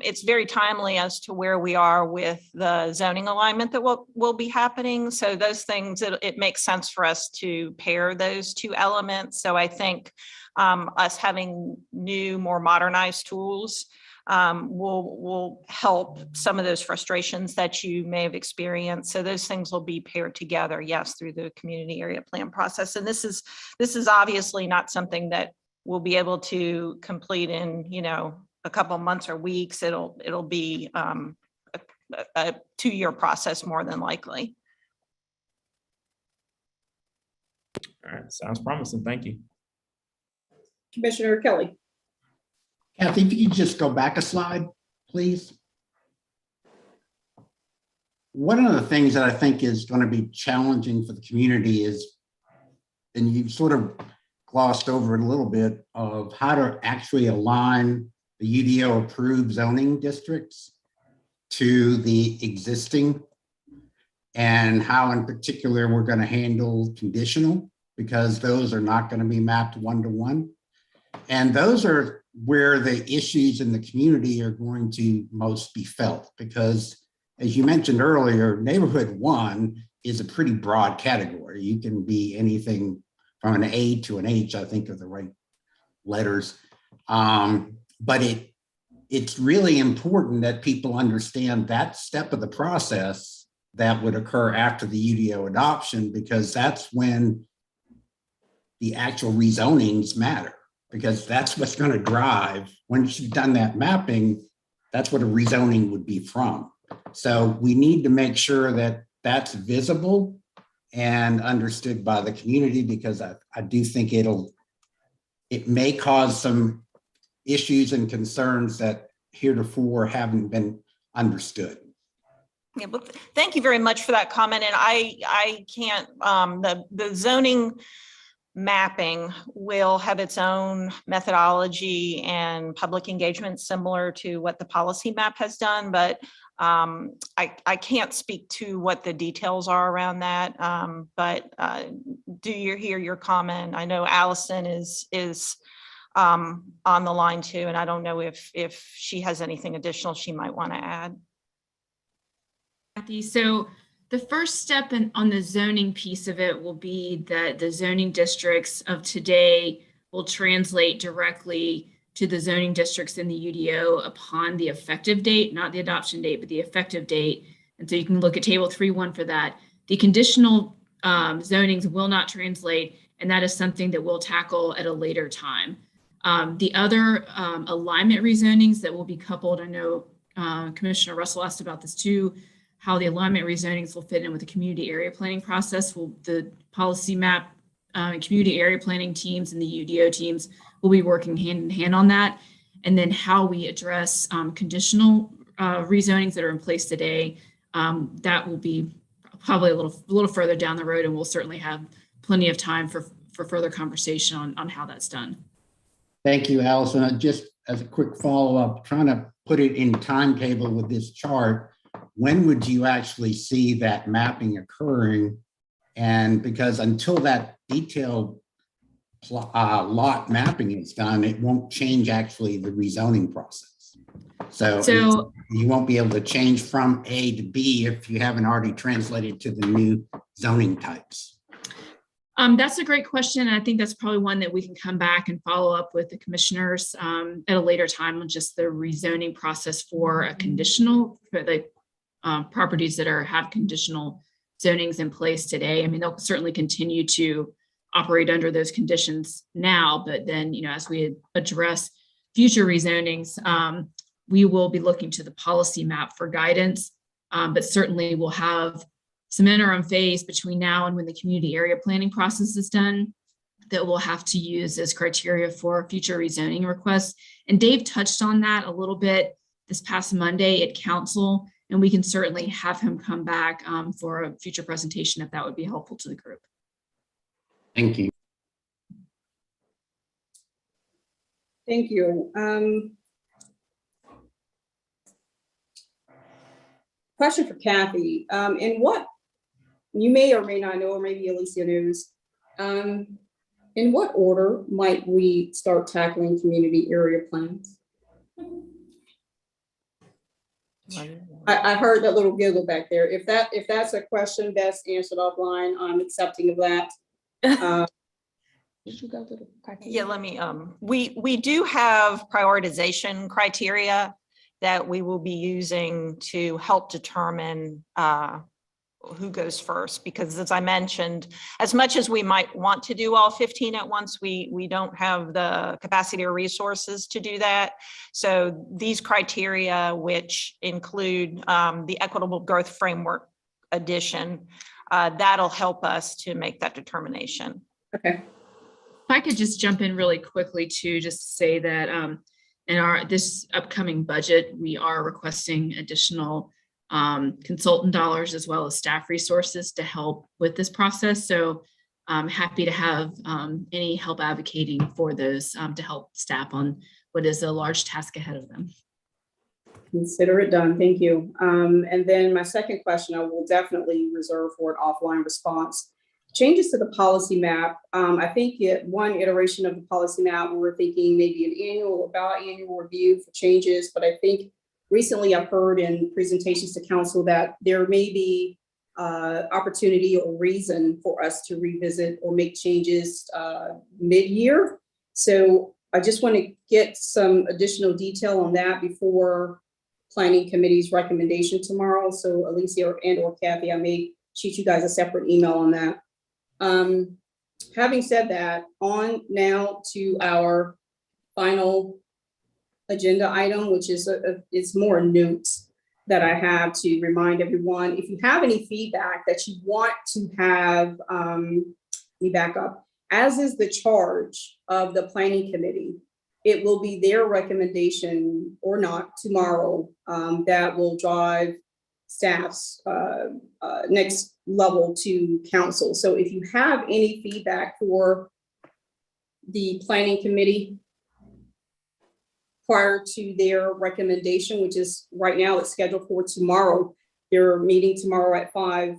it's very timely as to where we are with the zoning alignment that will be happening. So those things, it makes sense for us to pair those two elements. So I think us having new, more modernized tools will help some of those frustrations that you may have experienced. So those things will be paired together, yes, through the community area plan process. And this is obviously not something that we'll be able to complete in, a couple of months or weeks. It'll be a 2-year process more than likely. All right, sounds promising. Thank you. Commissioner Kelly. Kathy, if you could just go back a slide, please. One of the things that I think is going to be challenging for the community is, and you sort of glossed over it a little bit, of how to actually align the UDO approved zoning districts to the existing, and how in particular we're going to handle conditional, because those are not going to be mapped one-to-one. And those are where the issues in the community are going to most be felt, because as you mentioned earlier, neighborhood 1 is a pretty broad category. You can be anything from an A to an H, I think are the right letters. But it's really important that people understand that step of the process that would occur after the UDO adoption, because that's when the actual rezonings matter, because that's what's going to drive, once you've done that mapping, that's what a rezoning would be from. So we need to make sure that that's visible and understood by the community, because I do think it may cause some issues and concerns that heretofore haven't been understood. Yeah, but thank you very much for that comment. And I can't, the zoning mapping will have its own methodology and public engagement similar to what the policy map has done, but I can't speak to what the details are around that. But do you hear your comment? I know Allison is on the line too, and I don't know if she has anything additional she might want to add. Kathy, so the first step on the zoning piece of it will be that the zoning districts of today will translate directly to the zoning districts in the UDO upon the effective date, not the adoption date, but the effective date. And so you can look at table 3.1 for that. The conditional zonings will not translate, and that is something that we'll tackle at a later time. The other alignment rezonings that will be coupled, I know Commissioner Russell asked about this too, how the alignment rezonings will fit in with the community area planning process. The policy map community area planning teams and the UDO teams will be working hand in hand on that. And then how we address conditional rezonings that are in place today, that will be probably a little further down the road, and we'll certainly have plenty of time for further conversation on how that's done. Thank you, Allison. Just as a quick follow-up, trying to put it in timetable with this chart, when would you actually see that mapping occurring? And because until that detailed lot mapping is done, it won't change actually the rezoning process. So you won't be able to change from A to B if you haven't already translated to the new zoning types. That's a great question. And I think that's probably one that we can come back and follow up with the commissioners at a later time on just the rezoning process for a conditional, for the properties that have conditional zonings in place today. I mean, they'll certainly continue to operate under those conditions now, but then, as we address future rezonings, we will be looking to the policy map for guidance, but certainly we'll have some interim phase between now and when the community area planning process is done that we'll have to use as criteria for future rezoning requests. And Dave touched on that a little bit this past Monday at council, and we can certainly have him come back for a future presentation if that would be helpful to the group. Thank you. Thank you. Question for Kathy. In what, you may or may not know, or maybe Alicia knows, in what order might we start tackling community area plans? I heard that little giggle back there. If that's a question best answered offline, I'm accepting of that. Did you go to the criteria? Yeah, let me, we do have prioritization criteria that we will be using to help determine who goes first, because as I mentioned, as much as we might want to do all 15 at once, we don't have the capacity or resources to do that. So these criteria, which include the Equitable Growth Framework addition, that'll help us to make that determination. Okay. If I could just jump in really quickly too, just to say that in this upcoming budget, we are requesting additional consultant dollars as well as staff resources to help with this process. So I'm happy to have any help advocating for those to help staff on what is a large task ahead of them. Consider it done. Thank you. And then my second question, I will definitely reserve for an offline response. Changes to the policy map. I think one iteration of the policy map, we were thinking maybe an annual or biannual review for changes, but I think recently I've heard in presentations to council that there may be opportunity or reason for us to revisit or make changes mid-year. So I just want to get some additional detail on that before planning committee's recommendation tomorrow. So Alicia or Kathy, I may shoot you guys a separate email on that. Having said that, on now to our final agenda item, which is it's more notes that I have to remind everyone. If you have any feedback that you want to have, let me back up. As is the charge of the planning committee, it will be their recommendation or not tomorrow that will drive staff's next level to council. So if you have any feedback for the planning committee prior to their recommendation, which is right now it's scheduled for tomorrow. They're meeting tomorrow at 5:00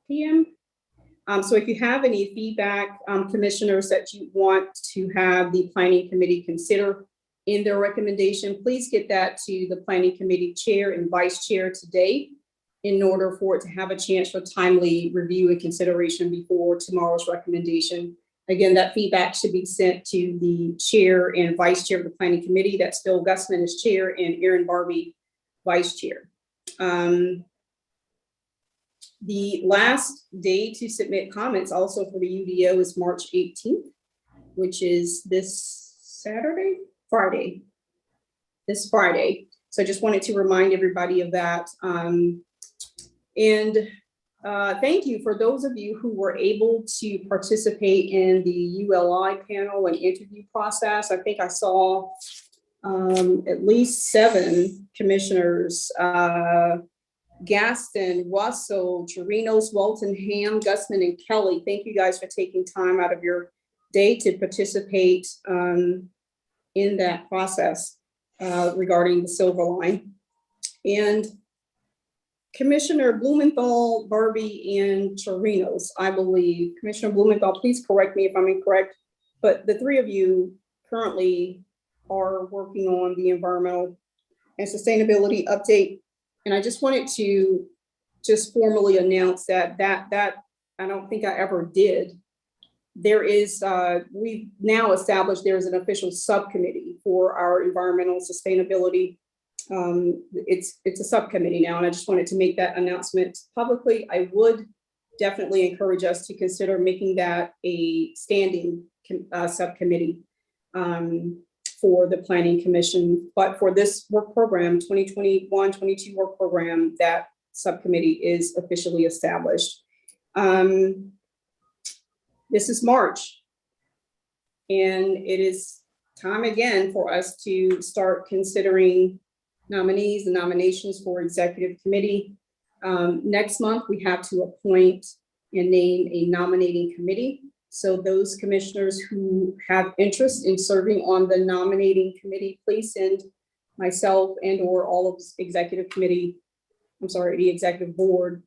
p.m. So if you have any feedback, commissioners, that you want to have the planning committee consider in their recommendation, please get that to the planning committee chair and vice chair today in order for it to have a chance for timely review and consideration before tomorrow's recommendation. Again, that feedback should be sent to the chair and vice chair of the planning committee. That's Phil Gusman as chair and Erin Barbie vice chair. The last day to submit comments also for the UDO is March 18th, which is this Friday. This Friday. So I just wanted to remind everybody of that. Thank you for those of you who were able to participate in the ULI panel and interview process. I think I saw at least 7 commissioners, Gaston, Russell, Chirinos, Walton, Ham, Gusman, and Kelly. Thank you guys for taking time out of your day to participate in that process regarding the Silver Line. And Commissioner Blumenthal, Barbie, and Chirinos, I believe. Commissioner Blumenthal, please correct me if I'm incorrect, but the 3 of you currently are working on the environmental and sustainability update. And I just wanted to just formally announce that I don't think I ever did. There is, we've now established there's an official subcommittee for our environmental sustainability. It's a subcommittee now, and I just wanted to make that announcement publicly. I would definitely encourage us to consider making that a standing subcommittee for the Planning Commission. But for this work program, 2021-22 work program, that subcommittee is officially established. This is March, and it is time again for us to start considering nominees and nominations for executive committee. Next month, we have to appoint and name a nominating committee. So those commissioners who have interest in serving on the nominating committee, please send myself and or all of the executive board,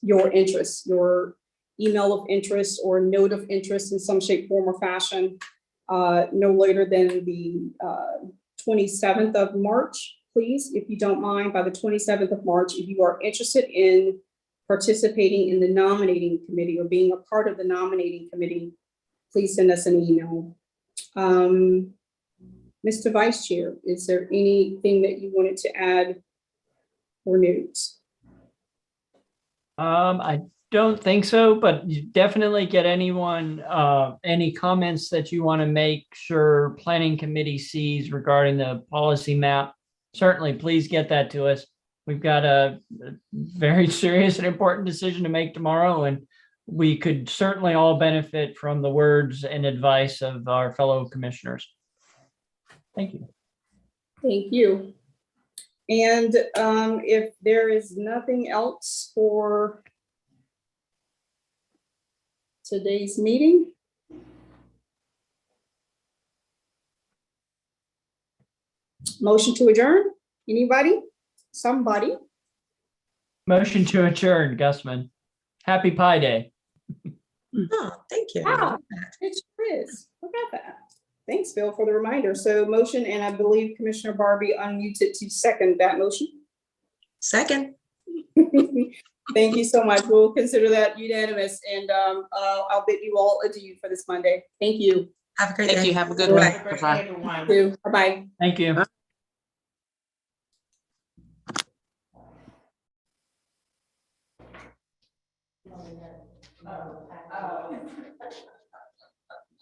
your interests, your email of interest or note of interest in some shape, form, or fashion, no later than the 27th of March, please, if you don't mind, by the 27th of March, if you are interested in participating in the nominating committee or being a part of the nominating committee, please send us an email. Mr. Vice Chair, is there anything that you wanted to add or news? I don't think so, but you definitely get anyone, any comments that you want to make sure planning committee sees regarding the policy map. Certainly, please get that to us. We've got a very serious and important decision to make tomorrow, and we could certainly all benefit from the words and advice of our fellow commissioners. Thank you. Thank you. And if there is nothing else for today's meeting, motion to adjourn. Anybody? Somebody? Motion to adjourn, Gusman. Happy Pi Day. Oh, thank you. Wow, it sure is. Look at that. Thanks, Phil, for the reminder. So motion, and I believe Commissioner Barbie unmuted to second that motion. Second. Thank you so much. We'll consider that unanimous, and I'll bid you all adieu for this Monday. Thank you. Have a great day. Thank you. Have a good one. Bye. Bye-bye. Thank you.